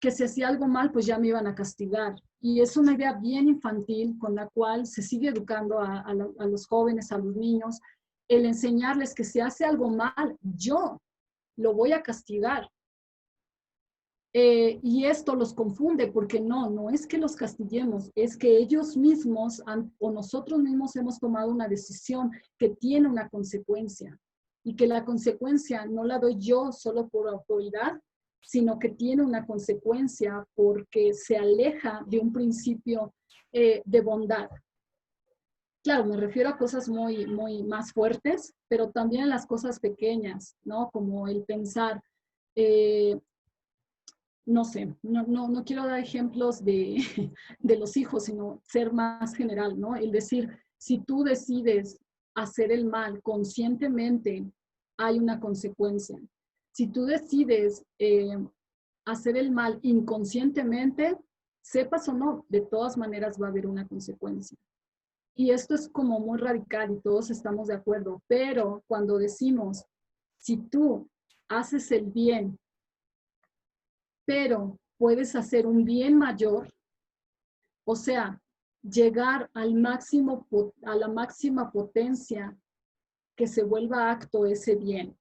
que si hacía algo mal, pues ya me iban a castigar. Y es una idea bien infantil con la cual se sigue educando a los jóvenes, a los niños, el enseñarles que si hace algo mal, yo lo voy a castigar. Y esto los confunde porque no es que los castiguemos, es que ellos mismos o nosotros mismos hemos tomado una decisión que tiene una consecuencia y que la consecuencia no la doy yo solo por autoridad, sino que tiene una consecuencia porque se aleja de un principio de bondad. Claro, me refiero a cosas muy, muy más fuertes, pero también a las cosas pequeñas, ¿no? Como el pensar, no sé, no quiero dar ejemplos de los hijos, sino ser más general, ¿no? El decir, si tú decides hacer el mal conscientemente, hay una consecuencia. Si tú decides hacer el mal inconscientemente, sepas o no, de todas maneras va a haber una consecuencia. Y esto es como muy radical y todos estamos de acuerdo, pero cuando decimos, si tú haces el bien, pero puedes hacer un bien mayor, o sea, llegar al máximo, a la máxima potencia que se vuelva acto ese bien.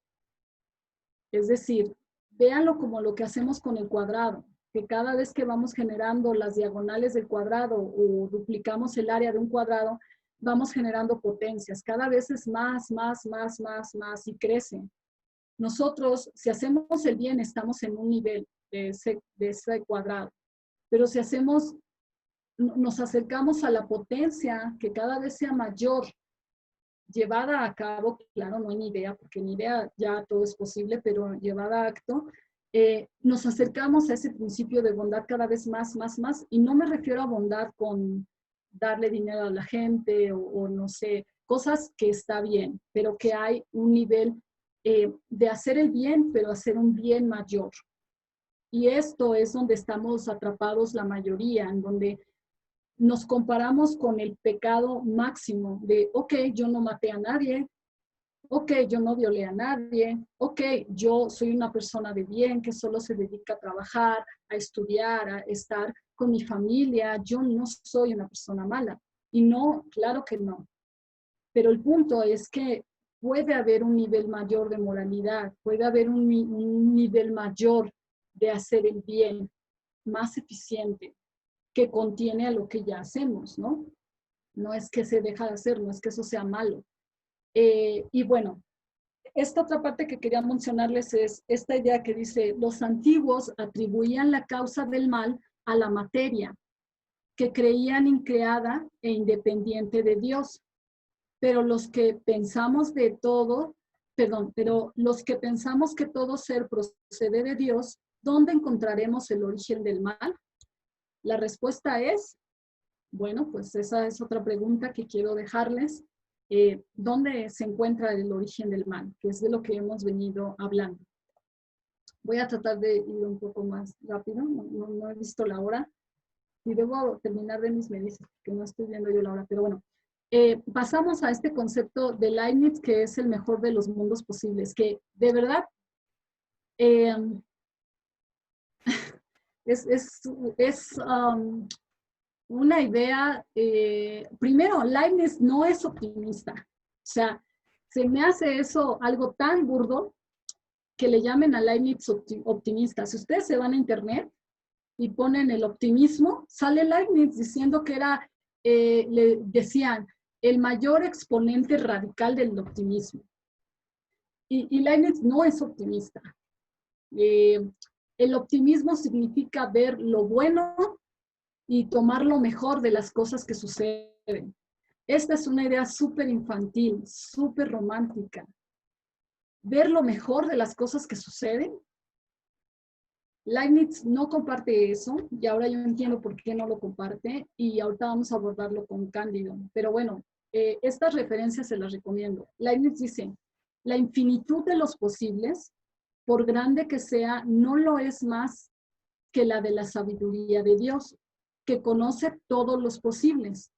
Es decir, véanlo como lo que hacemos con el cuadrado. que cada vez que vamos generando las diagonales del cuadrado o duplicamos el área de un cuadrado, vamos generando potencias. Cada vez es más y crece. Nosotros, si hacemos el bien, estamos en un nivel de ese cuadrado. Pero si hacemos, nos acercamos a la potencia que cada vez sea mayor, llevada a cabo, claro, no en idea, porque en idea ya todo es posible, pero llevada a acto, nos acercamos a ese principio de bondad cada vez más, y no me refiero a bondad con darle dinero a la gente o no sé, cosas que está bien, pero que hay un nivel de hacer el bien, pero hacer un bien mayor. Y esto es donde estamos atrapados la mayoría, en donde nos comparamos con el pecado máximo de, ok, yo no maté a nadie, ok, yo no violé a nadie, ok, yo soy una persona de bien que solo se dedica a trabajar, a estudiar, a estar con mi familia, yo no soy una persona mala. Y no, claro que no. Pero el punto es que puede haber un nivel mayor de moralidad, puede haber un nivel mayor de hacer el bien, más eficiente, que contiene a lo que ya hacemos, ¿no? No es que se deja de hacer, no es que eso sea malo. Y bueno, esta otra parte que quería mencionarles es esta idea que dice, los antiguos atribuían la causa del mal a la materia, que creían increada e independiente de Dios. Pero los que pensamos pero los que pensamos que todo ser procede de Dios, ¿dónde encontraremos el origen del mal? La respuesta es, bueno, pues esa es otra pregunta que quiero dejarles. ¿Dónde se encuentra el origen del mal? Que es de lo que hemos venido hablando. Voy a tratar de ir un poco más rápido, no he visto la hora. Y debo terminar de mis medicinas, porque no estoy viendo yo la hora, pero bueno. Pasamos a este concepto de Leibniz, que es el mejor de los mundos posibles, que de verdad es una idea, primero, Leibniz no es optimista. O sea, se me hace eso algo tan burdo que le llamen a Leibniz optimista. Si ustedes se van a internet y ponen el optimismo, sale Leibniz diciendo que era, le decían, el mayor exponente radical del optimismo. Y Leibniz no es optimista. El optimismo significa ver lo bueno y tomar lo mejor de las cosas que suceden. Esta es una idea súper infantil, súper romántica. Ver lo mejor de las cosas que suceden. Leibniz no comparte eso, y ahora yo entiendo por qué no lo comparte, y ahorita vamos a abordarlo con Cándido. Pero bueno, estas referencias se las recomiendo. Leibniz dice, la infinitud de los posibles, por grande que sea, no lo es más que la de la sabiduría de Dios, que conoce todos los posibles.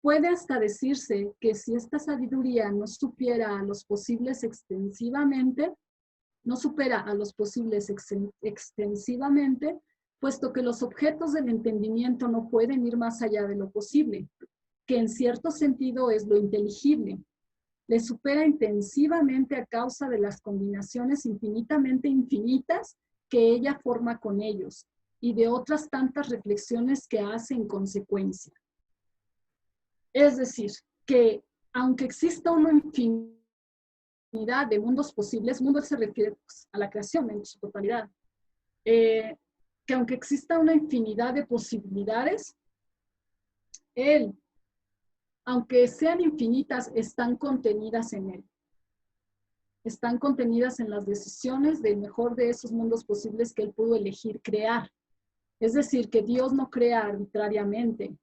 Puede hasta decirse que si esta sabiduría no supiera a los posibles extensivamente, no supera a los posibles extensivamente, puesto que los objetos del entendimiento no pueden ir más allá de lo posible, que en cierto sentido es lo inteligible. Le supera intensivamente a causa de las combinaciones infinitamente infinitas que ella forma con ellos y de otras tantas reflexiones que hace en consecuencia. Es decir, que aunque exista una infinidad de mundos posibles, mundo se refiere a la creación en su totalidad, que aunque exista una infinidad de posibilidades, él, aunque sean infinitas, están contenidas en él. Están contenidas en las decisiones del mejor de esos mundos posibles que él pudo elegir crear. Es decir, que Dios no crea arbitrariamente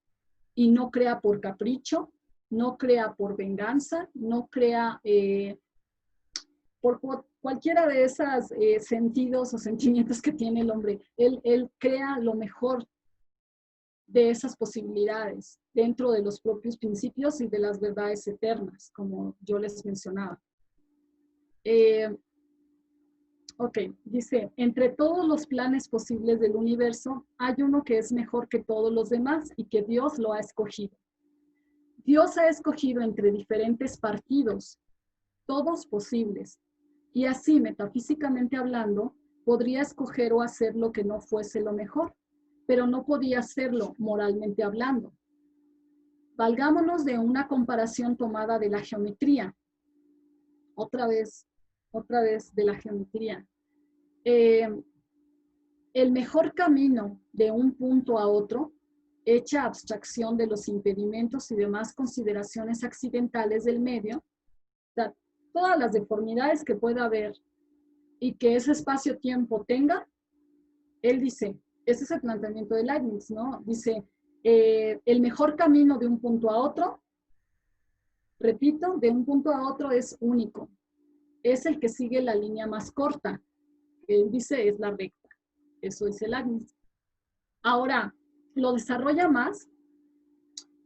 y no crea por capricho, no crea por venganza, no crea por cualquiera de esos sentidos o sentimientos que tiene el hombre. Él crea lo mejor de esas posibilidades dentro de los propios principios y de las verdades eternas, como yo les mencionaba. Ok, dice, entre todos los planes posibles del universo, hay uno que es mejor que todos los demás y que Dios lo ha escogido. Dios ha escogido entre diferentes partidos, todos posibles, y así, metafísicamente hablando, podría escoger o hacer lo que no fuese lo mejor, pero no podía hacerlo moralmente hablando. Valgámonos de una comparación tomada de la geometría. Otra vez de la geometría. El mejor camino de un punto a otro, hecha abstracción de los impedimentos y demás consideraciones accidentales del medio, o sea, todas las deformidades que pueda haber y que ese espacio-tiempo tenga, él dice, ese es el planteamiento de Leibniz, ¿no? Dice, el mejor camino de un punto a otro, repito, de un punto a otro es único. Es el que sigue la línea más corta. Él dice, es la recta. Eso es el Leibniz. Ahora, lo desarrolla más,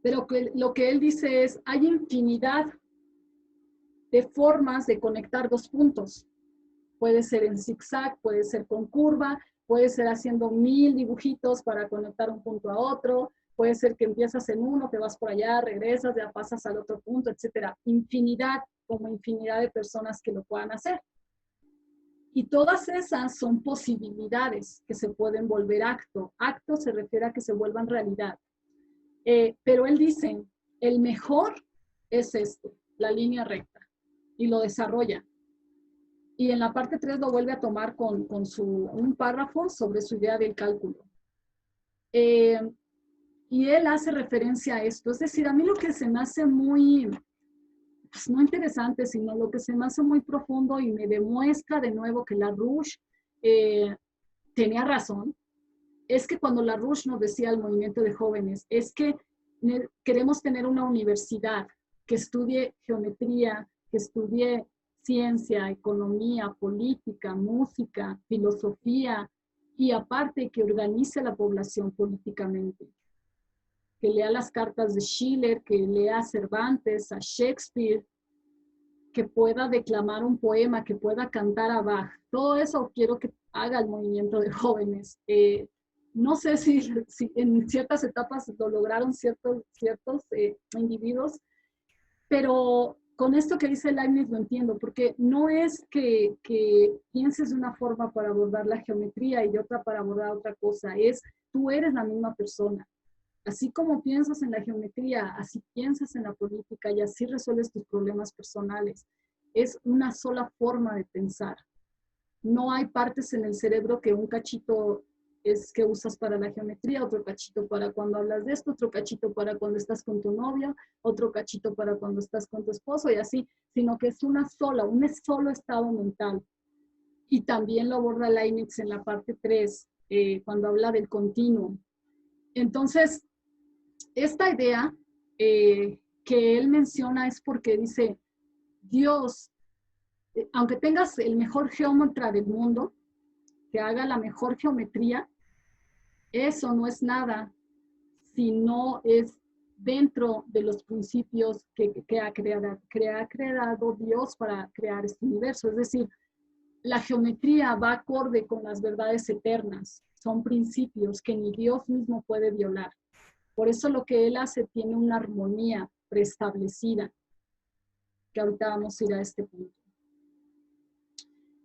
pero lo que él dice es, hay infinidad de formas de conectar dos puntos. Puede ser en zigzag, puede ser con curva, puede ser haciendo 1000 dibujitos para conectar un punto a otro, puede ser que empiezas en uno, te vas por allá, regresas, ya pasas al otro punto, etcétera. Infinidad, como infinidad de personas que lo puedan hacer. Y todas esas son posibilidades que se pueden volver acto. Acto se refiere a que se vuelvan realidad. Pero él dice, el mejor es este, la línea recta, y lo desarrolla. Y en la parte 3 lo vuelve a tomar con un párrafo sobre su idea del cálculo. Y él hace referencia a esto. Es decir, a mí lo que se me hace muy, pues no interesante, sino lo que se me hace muy profundo y me demuestra de nuevo que LaRouche tenía razón, es que cuando LaRouche nos decía al movimiento de jóvenes, es que queremos tener una universidad que estudie geometría, que estudie ciencia, economía, política, música, filosofía, y aparte que organice a la población políticamente. Que lea las cartas de Schiller, que lea a Cervantes, a Shakespeare, que pueda declamar un poema, que pueda cantar a Bach. Todo eso quiero que haga el movimiento de jóvenes. No sé si en ciertas etapas lo lograron ciertos individuos, pero con esto que dice Leibniz lo entiendo, porque no es que pienses de una forma para abordar la geometría y de otra para abordar otra cosa, es tú eres la misma persona. Así como piensas en la geometría, así piensas en la política y así resuelves tus problemas personales. Es una sola forma de pensar. No hay partes en el cerebro que un cachito es que usas para la geometría, otro cachito para cuando hablas de esto, otro cachito para cuando estás con tu novio, otro cachito para cuando estás con tu esposo y así, sino que es un solo estado mental. Y también lo aborda Leibniz en la parte 3, cuando habla del continuo. Entonces, esta idea que él menciona es porque dice, Dios, aunque tengas el mejor geómetra del mundo, que haga la mejor geometría, eso no es nada si no es dentro de los principios que ha creado Dios para crear este universo. Es decir, la geometría va acorde con las verdades eternas. Son principios que ni Dios mismo puede violar. Por eso lo que él hace tiene una armonía preestablecida, que ahorita vamos a ir a este punto.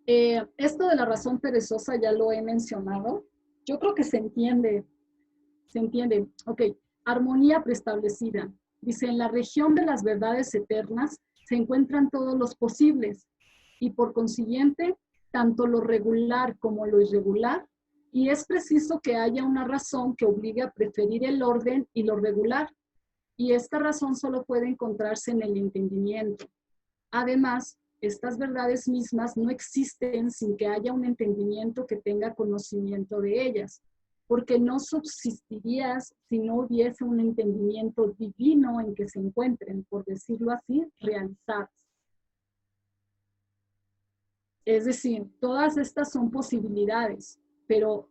Esto de la razón perezosa ya lo he mencionado. Yo creo que se entiende. Ok, armonía preestablecida. Dice, en la región de las verdades eternas se encuentran todos los posibles y por consiguiente, tanto lo regular como lo irregular, y es preciso que haya una razón que obligue a preferir el orden y lo regular, y esta razón solo puede encontrarse en el entendimiento. Además, estas verdades mismas no existen sin que haya un entendimiento que tenga conocimiento de ellas, porque no subsistirías si no hubiese un entendimiento divino en que se encuentren, por decirlo así, realizadas. Es decir, todas estas son posibilidades, pero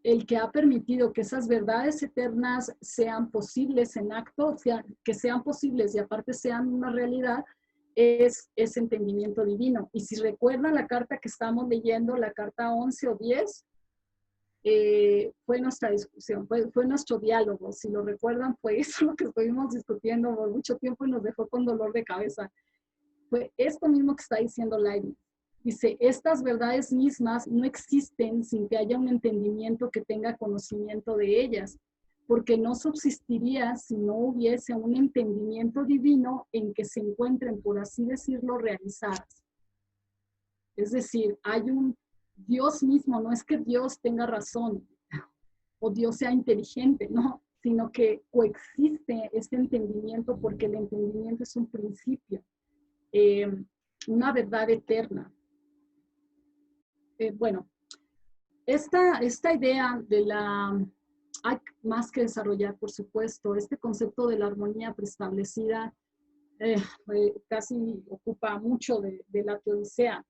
el que ha permitido que esas verdades eternas sean posibles en acto, o sea, que sean posibles y aparte sean una realidad, es ese entendimiento divino. Y si recuerdan la carta que estamos leyendo, la carta 11 o 10, fue nuestra discusión, fue nuestro diálogo. Si lo recuerdan, fue eso lo que estuvimos discutiendo por mucho tiempo y nos dejó con dolor de cabeza. Fue esto mismo que está diciendo Leibniz. Dice, estas verdades mismas no existen sin que haya un entendimiento que tenga conocimiento de ellas, porque no subsistiría si no hubiese un entendimiento divino en que se encuentren, por así decirlo, realizadas. Es decir, hay un Dios mismo, no es que Dios tenga razón o Dios sea inteligente, no, sino que coexiste este entendimiento porque el entendimiento es un principio, una verdad eterna. Bueno, esta idea de la, hay más que desarrollar, por supuesto, este concepto de la armonía preestablecida casi ocupa mucho de la teodicea,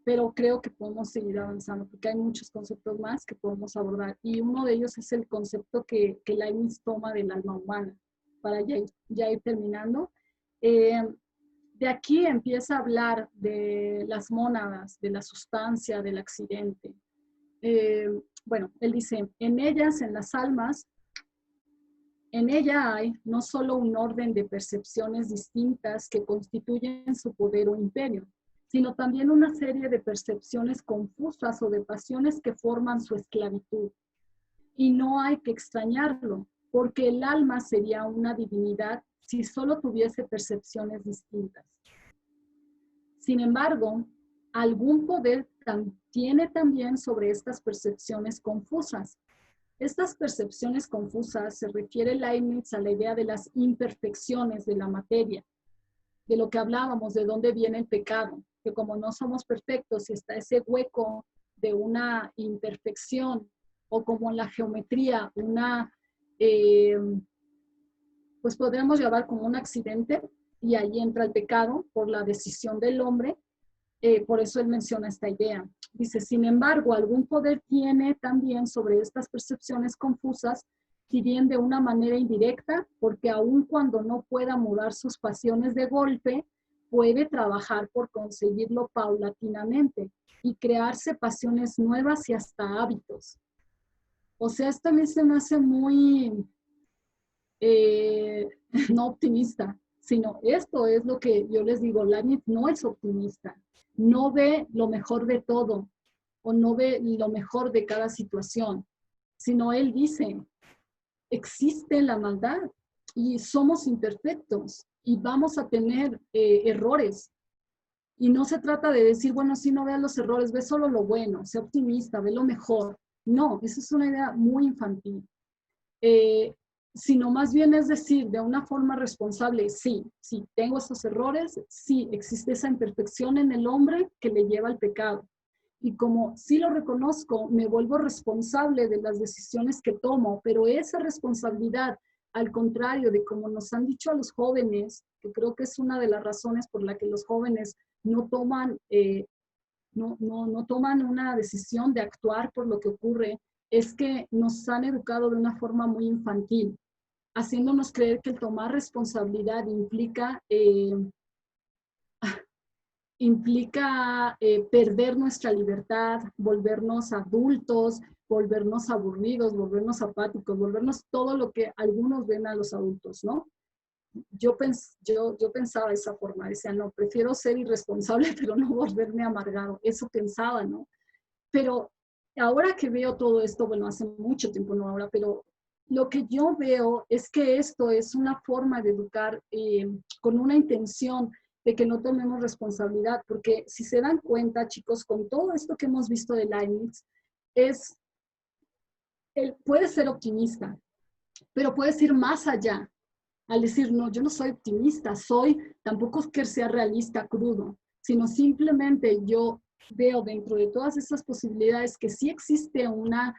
pero creo que podemos seguir avanzando porque hay muchos conceptos más que podemos abordar y uno de ellos es el concepto que Leibniz toma del alma humana, para ya ir terminando. De aquí empieza a hablar de las mónadas, de la sustancia, del accidente. Bueno, él dice, en ellas, en las almas, en ella hay no solo un orden de percepciones distintas que constituyen su poder o imperio, sino también una serie de percepciones confusas o de pasiones que forman su esclavitud. Y no hay que extrañarlo, porque el alma sería una divinidad si solo tuviese percepciones distintas. Sin embargo, algún poder tiene también sobre estas percepciones confusas. Estas percepciones confusas se refiere Leibniz a la idea de las imperfecciones de la materia, de lo que hablábamos, de dónde viene el pecado, que como no somos perfectos y está ese hueco de una imperfección, o como en la geometría, pues podríamos llamar como un accidente, y ahí entra el pecado por la decisión del hombre. Por eso él menciona esta idea. Dice, sin embargo, algún poder tiene también sobre estas percepciones confusas, si bien de una manera indirecta, porque aun cuando no pueda mudar sus pasiones de golpe, puede trabajar por conseguirlo paulatinamente y crearse pasiones nuevas y hasta hábitos. O sea, esto a mí se me hace muy no optimista, sino esto es lo que yo les digo, Leibniz no es optimista, no ve lo mejor de todo o no ve lo mejor de cada situación, sino él dice, existe la maldad y somos imperfectos y vamos a tener errores. Y no se trata de decir, bueno, si no veas los errores, ve solo lo bueno, sé optimista, ve lo mejor. No, esa es una idea muy infantil. Sino más bien es decir, de una forma responsable, sí, tengo esos errores, sí, existe esa imperfección en el hombre que le lleva al pecado. Y como sí lo reconozco, me vuelvo responsable de las decisiones que tomo, pero esa responsabilidad, al contrario de como nos han dicho a los jóvenes, que creo que es una de las razones por la que los jóvenes no toman, no toman una decisión de actuar por lo que ocurre, es que nos han educado de una forma muy infantil, haciéndonos creer que el tomar responsabilidad implica perder nuestra libertad, volvernos adultos, volvernos aburridos, volvernos apáticos, volvernos todo lo que algunos ven a los adultos, ¿no? Yo pensaba de esa forma, decía, no, prefiero ser irresponsable, pero no volverme amargado. Eso pensaba, ¿no? Pero ahora que veo todo esto, bueno, hace mucho tiempo, no ahora, pero lo que yo veo es que esto es una forma de educar con una intención de que no tomemos responsabilidad, porque si se dan cuenta, chicos, con todo esto que hemos visto de Leibniz, él puede ser optimista, pero puedes ir más allá al decir, no, yo no soy optimista, tampoco es que sea realista crudo, sino simplemente yo veo dentro de todas esas posibilidades que sí existe una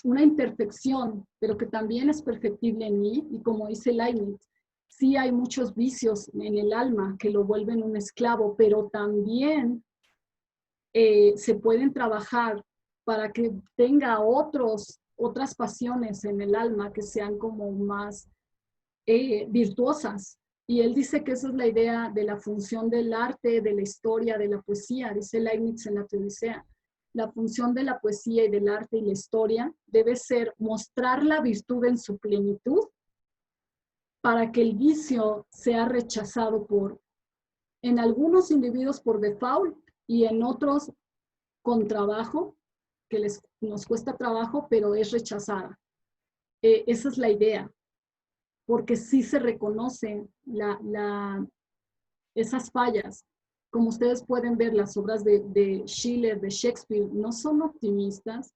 imperfección, pero que también es perfectible en mí, y como dice Leibniz, sí hay muchos vicios en el alma que lo vuelven un esclavo, pero también se pueden trabajar para que tenga otras pasiones en el alma que sean como más virtuosas. Y él dice que esa es la idea de la función del arte, de la historia, de la poesía, dice Leibniz en la Teodicea. La función de la poesía y del arte y la historia debe ser mostrar la virtud en su plenitud para que el vicio sea rechazado por en algunos individuos por default y en otros con trabajo, que nos cuesta trabajo, pero es rechazada. Esa es la idea, porque sí se reconoce esas fallas. Como ustedes pueden ver, las obras de Schiller, de Shakespeare, no son optimistas,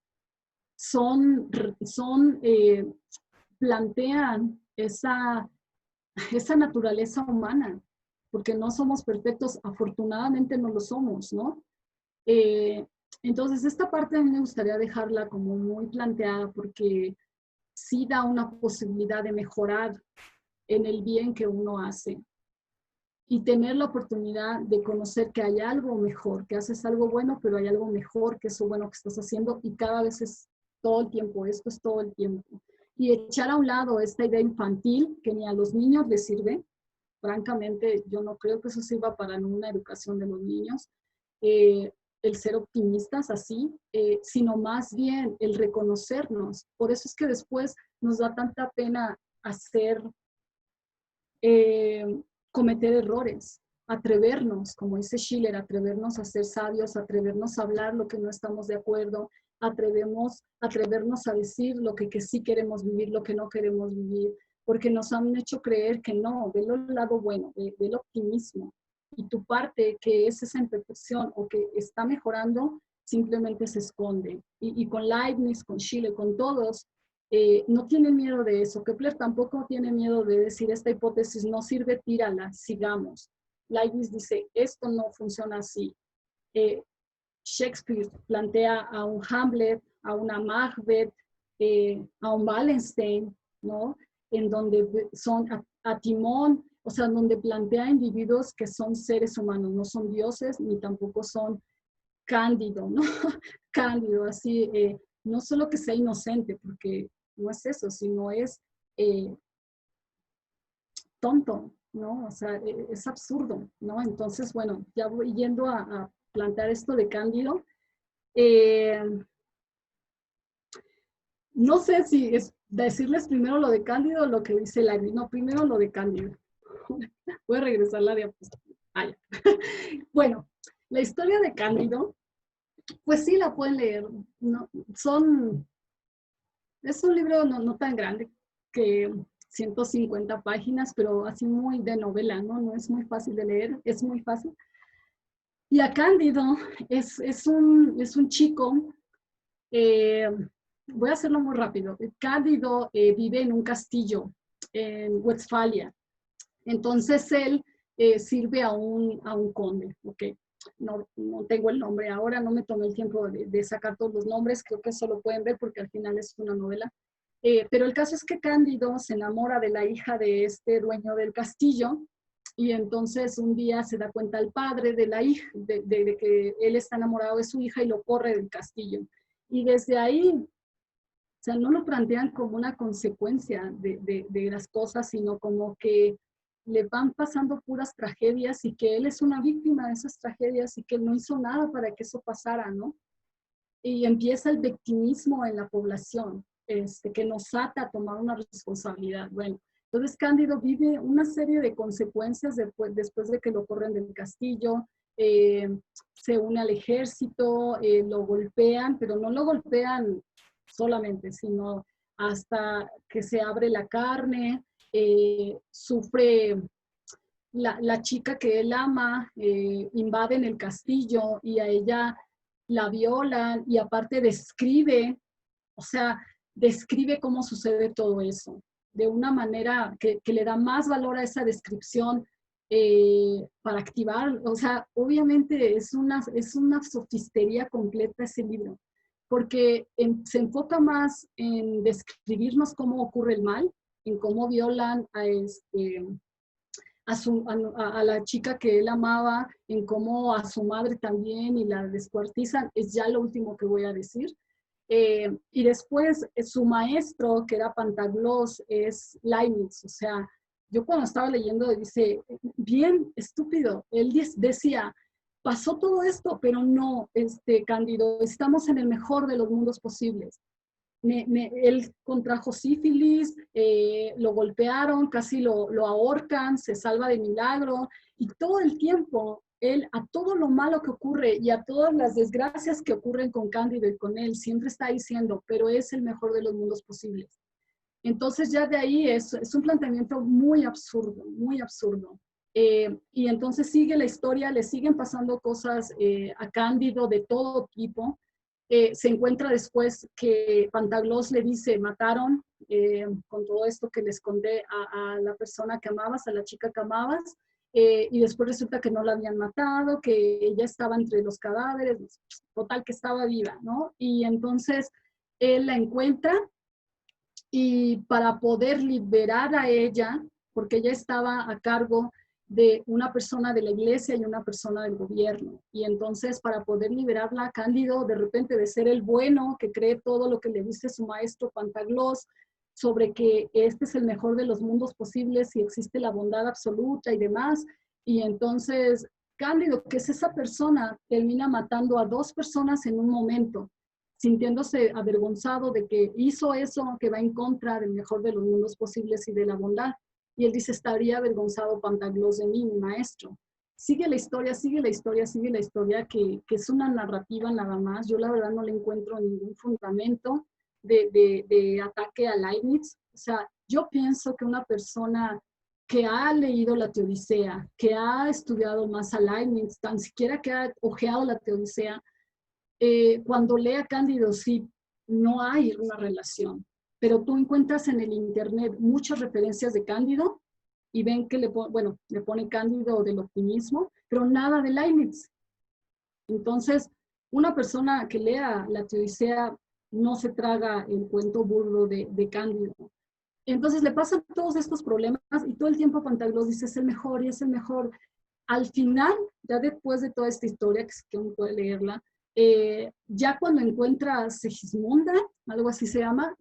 plantean esa naturaleza humana, porque no somos perfectos, afortunadamente no lo somos, ¿no? Entonces, esta parte a mí me gustaría dejarla como muy planteada, porque sí da una posibilidad de mejorar en el bien que uno hace y tener la oportunidad de conocer que hay algo mejor, que haces algo bueno, pero hay algo mejor que eso bueno que estás haciendo, y cada vez es todo el tiempo, esto es todo el tiempo. Y echar a un lado esta idea infantil que ni a los niños les sirve. Francamente, yo no creo que eso sirva para una educación de los niños, el ser optimistas así, sino más bien el reconocernos. Por eso es que después nos da tanta pena cometer errores, atrevernos, como dice Schiller, atrevernos a ser sabios, atrevernos a hablar lo que no estamos de acuerdo, atrevernos a decir lo que sí queremos vivir, lo que no queremos vivir, porque nos han hecho creer que no, ve el lado bueno, ve el optimismo, y tu parte que es esa imperfección o que está mejorando, simplemente se esconde. Y con Leibniz, con Schiller, con todos, no tienen miedo de eso. Kepler tampoco tiene miedo de decir, esta hipótesis no sirve, tírala, sigamos. Leibniz dice, esto no funciona así. Shakespeare plantea a un Hamlet, a una Macbeth, a un Wallenstein, ¿no? En donde son a Timón, o sea, donde plantea individuos que son seres humanos, no son dioses, ni tampoco son Cándido, ¿no? Cándido, así, no solo que sea inocente, porque no es eso, sino es tonto, ¿no? O sea, es absurdo, ¿no? Entonces, bueno, ya voy yendo a plantear esto de Cándido. No sé si es decirles primero lo de Cándido o lo que dice Larry. No, primero lo de Cándido. Voy a regresar la diapositiva. Ah, ya. Bueno, la historia de Cándido, pues sí la pueden leer. No, es un libro no tan grande, que 150 páginas, pero así muy de novela, ¿no? No es muy fácil de leer, es muy fácil. Y a Cándido es un chico, voy a hacerlo muy rápido. Cándido vive en un castillo en Westfalia. Entonces él sirve a un conde, ¿ok? No tengo el nombre ahora, no me tomé el tiempo de sacar todos los nombres, creo que eso lo pueden ver porque al final es una novela. Pero el caso es que Cándido se enamora de la hija de este dueño del castillo, y entonces un día se da cuenta el padre de la hija, de que él está enamorado de su hija, y lo corre del castillo. Y desde ahí, o sea, no lo plantean como una consecuencia de las cosas, sino como que le van pasando puras tragedias y que él es una víctima de esas tragedias y que él no hizo nada para que eso pasara, ¿no? Y empieza el victimismo en la población, que nos ata a tomar una responsabilidad. Bueno, entonces Cándido vive una serie de consecuencias después de que lo corren del castillo, se une al ejército, lo golpean, pero no lo golpean solamente, sino hasta que se abre la carne, sufre la chica que él ama, invaden el castillo y a ella la violan, y aparte describe, o sea, describe cómo sucede todo eso, de una manera que le da más valor a esa descripción para activar, o sea, obviamente es una sofistería completa ese libro, porque se enfoca más en describirnos cómo ocurre el mal, en cómo violan a la chica que él amaba, en cómo a su madre también, y la descuartizan. Es ya lo último que voy a decir. Y después su maestro, que era Pantaglos, es Leibniz. O sea, yo cuando estaba leyendo dice, bien estúpido, él decía, pasó todo esto, pero no, Cándido, estamos en el mejor de los mundos posibles. él contrajo sífilis, lo golpearon, casi lo ahorcan, se salva de milagro, y todo el tiempo, él, a todo lo malo que ocurre y a todas las desgracias que ocurren con Cándido y con él, siempre está diciendo, pero es el mejor de los mundos posibles. Entonces ya de ahí es un planteamiento muy absurdo, muy absurdo. Y entonces sigue la historia, le siguen pasando cosas a Cándido de todo tipo. Se encuentra después que Pantaglos le dice, mataron con todo esto que les conté a la persona que amabas, a la chica que amabas, y después resulta que no la habían matado, que ella estaba entre los cadáveres, total que estaba viva, ¿no? Y entonces él la encuentra y para poder liberar a ella, porque ella estaba a cargo de una persona de la iglesia y una persona del gobierno. Y entonces para poder liberarla, Cándido, de repente de ser el bueno, que cree todo lo que le dice su maestro Pantaglos, sobre que este es el mejor de los mundos posibles y existe la bondad absoluta y demás. Y entonces Cándido, que es esa persona, termina matando a 2 personas en un momento, sintiéndose avergonzado de que hizo eso que va en contra del mejor de los mundos posibles y de la bondad. Y él dice, estaría avergonzado Pantaglos de mí, mi maestro. Sigue la historia, sigue la historia, sigue la historia, que es una narrativa nada más. Yo la verdad no le encuentro ningún fundamento de ataque a Leibniz. O sea, yo pienso que una persona que ha leído la Teodicea, que ha estudiado más a Leibniz, tan siquiera que ha ojeado la Teodicea, cuando lea Cándido, sí, no hay una relación, pero tú encuentras en el internet muchas referencias de Cándido y ven que le pone Cándido del optimismo, pero nada de Leibniz. Entonces, una persona que lea la Teodicea no se traga el cuento burdo de Cándido. Entonces le pasan todos estos problemas y todo el tiempo Pantaglos dice, es el mejor y es el mejor. Al final, ya después de toda esta historia, que uno puede leerla, ya cuando encuentra a Segismunda, algo así se llama,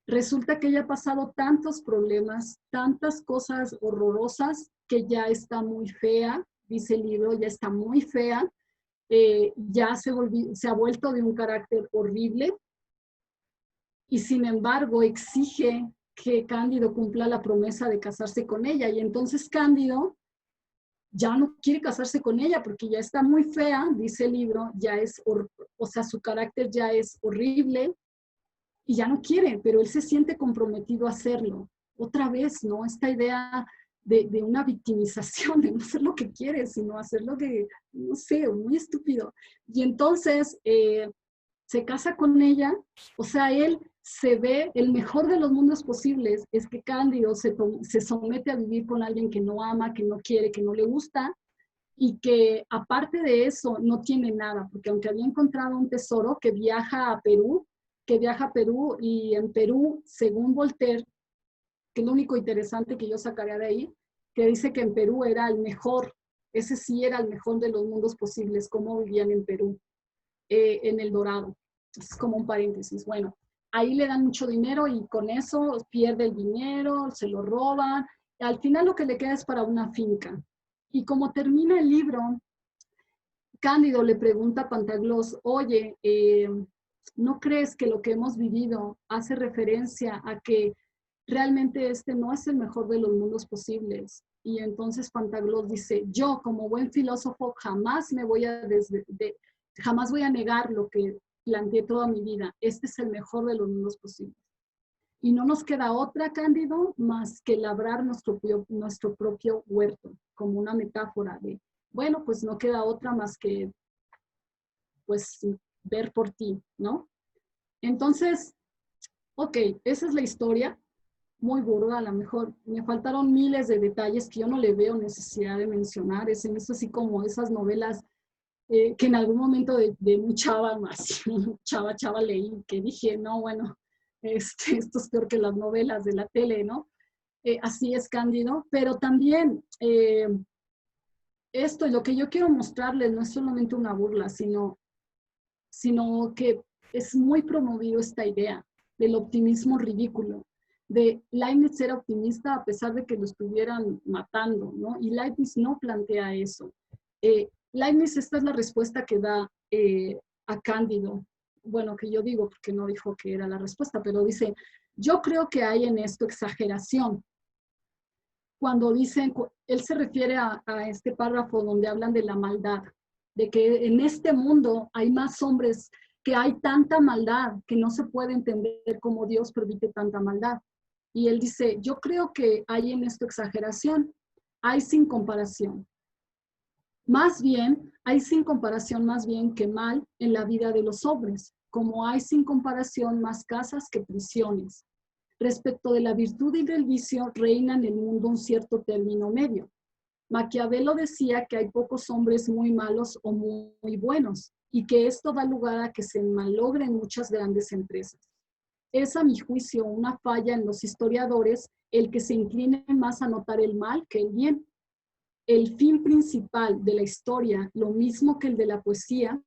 resulta que ella ha pasado tantos problemas, tantas cosas horrorosas, que ya está muy fea, dice el libro, ya está muy fea, ya se ha vuelto de un carácter horrible, y sin embargo exige que Cándido cumpla la promesa de casarse con ella, y entonces Cándido ya no quiere casarse con ella porque ya está muy fea, dice el libro, ya es, o sea, su carácter ya es horrible y ya no quiere, pero él se siente comprometido a hacerlo. Otra vez, ¿no? Esta idea de una victimización, de no hacer lo que quiere, sino hacer lo que, no sé, muy estúpido. Y entonces se casa con ella, o sea, él se ve el mejor de los mundos posibles, es que Cándido se somete a vivir con alguien que no ama, que no quiere, que no le gusta, y que aparte de eso no tiene nada, porque aunque había encontrado un tesoro, que viaja a Perú, y en Perú, según Voltaire, que es lo único interesante que yo sacaría de ahí, que dice que en Perú era el mejor, ese sí era el mejor de los mundos posibles, cómo vivían en Perú, en El Dorado. Es como un paréntesis. Bueno, ahí le dan mucho dinero y con eso pierde el dinero, se lo roban. Al final lo que le queda es para una finca. Y como termina el libro, Cándido le pregunta a Pantaglos, oye, ¿no crees que lo que hemos vivido hace referencia a que realmente este no es el mejor de los mundos posibles? Y entonces Pantaglos dice, yo como buen filósofo jamás me voy a jamás voy a negar lo que planteé toda mi vida. Este es el mejor de los mundos posibles. Y no nos queda otra, Cándido, más que labrar nuestro propio huerto, como una metáfora de, bueno, pues no queda otra más que, pues, ver por ti, ¿no? Entonces, ok, esa es la historia, muy burda, a lo mejor me faltaron miles de detalles que yo no le veo necesidad de mencionar, es así como esas novelas que en algún momento de muy chava, más chava leí, que dije, no, bueno, esto es peor que las novelas de la tele, ¿no? Así es Cándido, pero también esto, lo que yo quiero mostrarles no es solamente una burla, sino que es muy promovido esta idea del optimismo ridículo, de Leibniz era optimista a pesar de que lo estuvieran matando, ¿no? Y Leibniz no plantea eso. Leibniz, esta es la respuesta que da a Cándido. bueno, que yo digo, porque no dijo que era la respuesta, pero dice, yo creo que hay en esto exageración. Cuando dicen, él se refiere a este párrafo donde hablan de la maldad, de que en este mundo hay más hombres, que hay tanta maldad que no se puede entender cómo Dios permite tanta maldad. Y él dice, yo creo que hay en esto exageración, hay sin comparación. Más bien, hay sin comparación más bien que mal en la vida de los hombres, como hay sin comparación más casas que prisiones. Respecto de la virtud y del vicio, reina en el mundo un cierto término medio. Maquiavelo decía que hay pocos hombres muy malos o muy buenos, y que esto da lugar a que se malogren muchas grandes empresas. Es, a mi juicio, una falla en los historiadores el que se inclinen más a notar el mal que el bien. El fin principal de la historia, lo mismo que el de la poesía,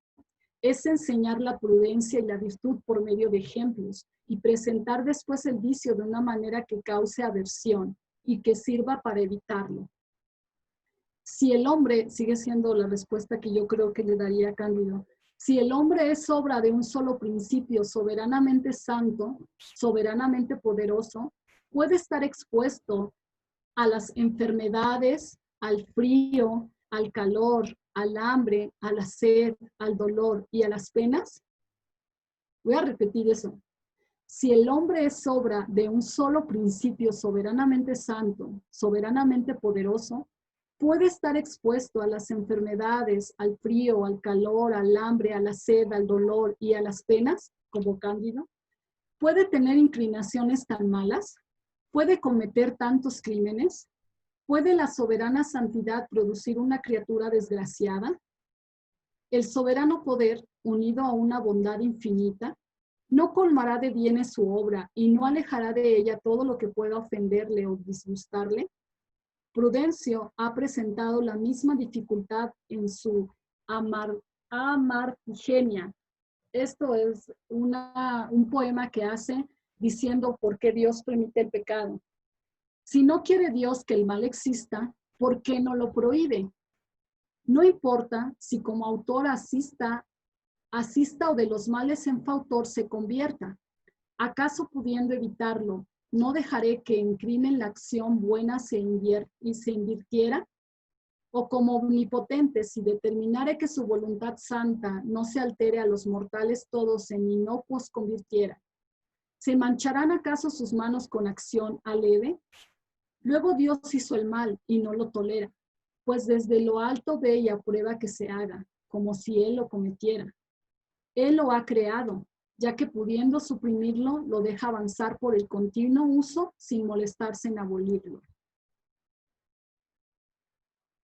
es enseñar la prudencia y la virtud por medio de ejemplos y presentar después el vicio de una manera que cause aversión y que sirva para evitarlo. Si el hombre, sigue siendo la respuesta que yo creo que le daría a Cándido, si el hombre es obra de un solo principio soberanamente santo, soberanamente poderoso, puede estar expuesto a las enfermedades, al frío, al calor, al hambre, a la sed, al dolor y a las penas. Voy a repetir eso. Si el hombre es obra de un solo principio soberanamente santo, soberanamente poderoso, puede estar expuesto a las enfermedades, al frío, al calor, al hambre, a la sed, al dolor y a las penas, como Cándido. Puede tener inclinaciones tan malas, puede cometer tantos crímenes, puede la soberana santidad producir una criatura desgraciada. El soberano poder, unido a una bondad infinita, no colmará de bienes su obra y no alejará de ella todo lo que pueda ofenderle o disgustarle. Prudencio ha presentado la misma dificultad en su Amartigenia. Esto es un poema que hace diciendo por qué Dios permite el pecado. Si no quiere Dios que el mal exista, ¿por qué no lo prohíbe? No importa si como autor asista o de los males en fautor se convierta. ¿Acaso pudiendo evitarlo, no dejaré que en crimen la acción buena se invirtiera? O como omnipotente, si determinare que su voluntad santa no se altere a los mortales todos en inocuos convirtiera, ¿se mancharán acaso sus manos con acción aleve? Luego Dios hizo el mal y no lo tolera, pues desde lo alto ve y aprueba que se haga, como si él lo cometiera. Él lo ha creado, ya que pudiendo suprimirlo, lo deja avanzar por el continuo uso sin molestarse en abolirlo.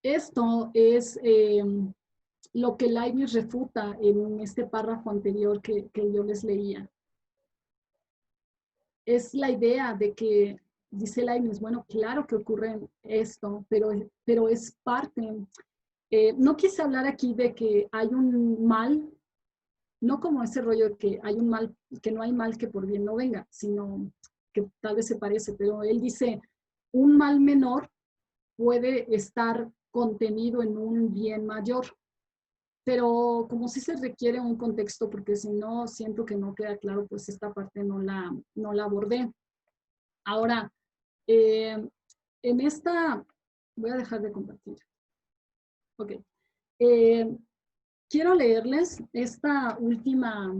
Esto es lo que Leibniz refuta en este párrafo anterior que yo les leía. Es la idea de que, dice Leibniz, bueno, claro que ocurre esto, pero es parte. No quise hablar aquí de que hay un mal, no como ese rollo de que hay un mal, que no hay mal que por bien no venga, sino que tal vez se parece, pero él dice, un mal menor puede estar contenido en un bien mayor, pero como sí se requiere un contexto, porque si no, siento que no queda claro, pues esta parte no la abordé. Ahora, en esta, voy a dejar de compartir. Ok. Quiero leerles esta última,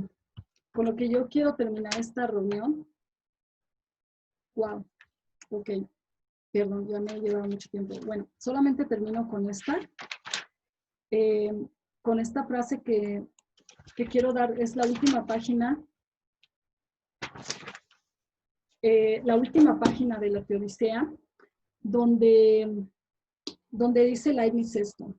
con lo que yo quiero terminar esta reunión. Wow. Ok. Perdón, ya me he llevado mucho tiempo. Bueno, solamente termino con esta. Con esta frase que quiero dar, es la última página. La última página de la Teodicea, donde dice Leibniz esto.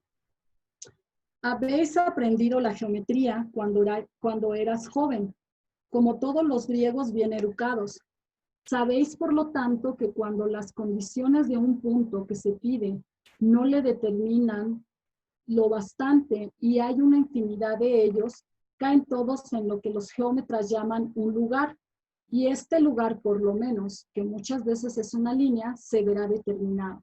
Habéis aprendido la geometría cuando eras joven, como todos los griegos bien educados. Sabéis, por lo tanto, que cuando las condiciones de un punto que se pide no le determinan lo bastante y hay una infinidad de ellos, caen todos en lo que los geómetras llaman un lugar. Y este lugar, por lo menos, que muchas veces es una línea, se verá determinado.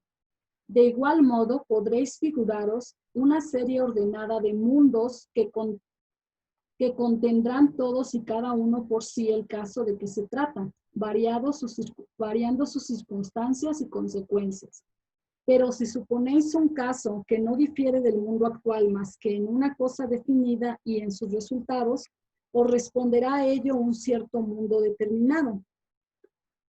De igual modo, podréis figuraros una serie ordenada de mundos que contendrán todos y cada uno por sí el caso de que se trata, variando sus circunstancias y consecuencias. Pero si suponéis un caso que no difiere del mundo actual más que en una cosa definida y en sus resultados, os responderá a ello un cierto mundo determinado.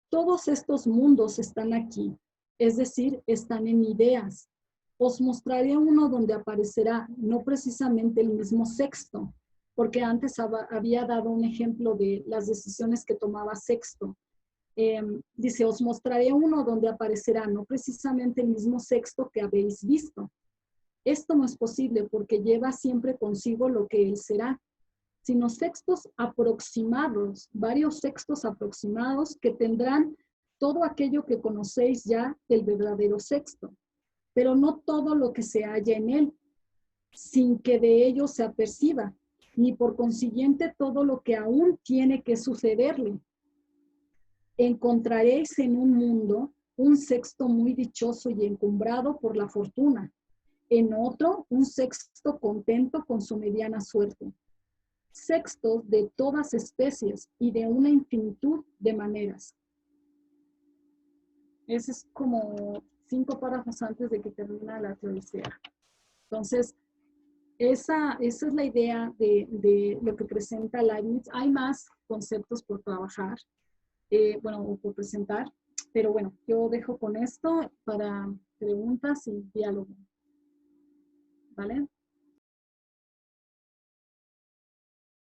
Todos estos mundos están aquí, es decir, están en ideas. Os mostraré uno donde aparecerá no precisamente el mismo Sexto, porque antes había dado un ejemplo de las decisiones que tomaba Sexto. Dice, os mostraré uno donde aparecerá no precisamente el mismo Sexto que habéis visto. Esto no es posible porque lleva siempre consigo lo que él será, sino sextos aproximados, varios sextos aproximados que tendrán todo aquello que conocéis ya del verdadero sexto, pero no todo lo que se halla en él, sin que de ello se aperciba, ni por consiguiente todo lo que aún tiene que sucederle. Encontraréis en un mundo un sexto muy dichoso y encumbrado por la fortuna, en otro un sexto contento con su mediana suerte, sextos de todas especies y de una infinitud de maneras. Ese es como 5 párrafos antes de que termina la teodicea. Entonces, esa es la idea de lo que presenta Leibniz. Hay más conceptos por trabajar, o por presentar, pero bueno, yo dejo con esto para preguntas y diálogo. ¿Vale?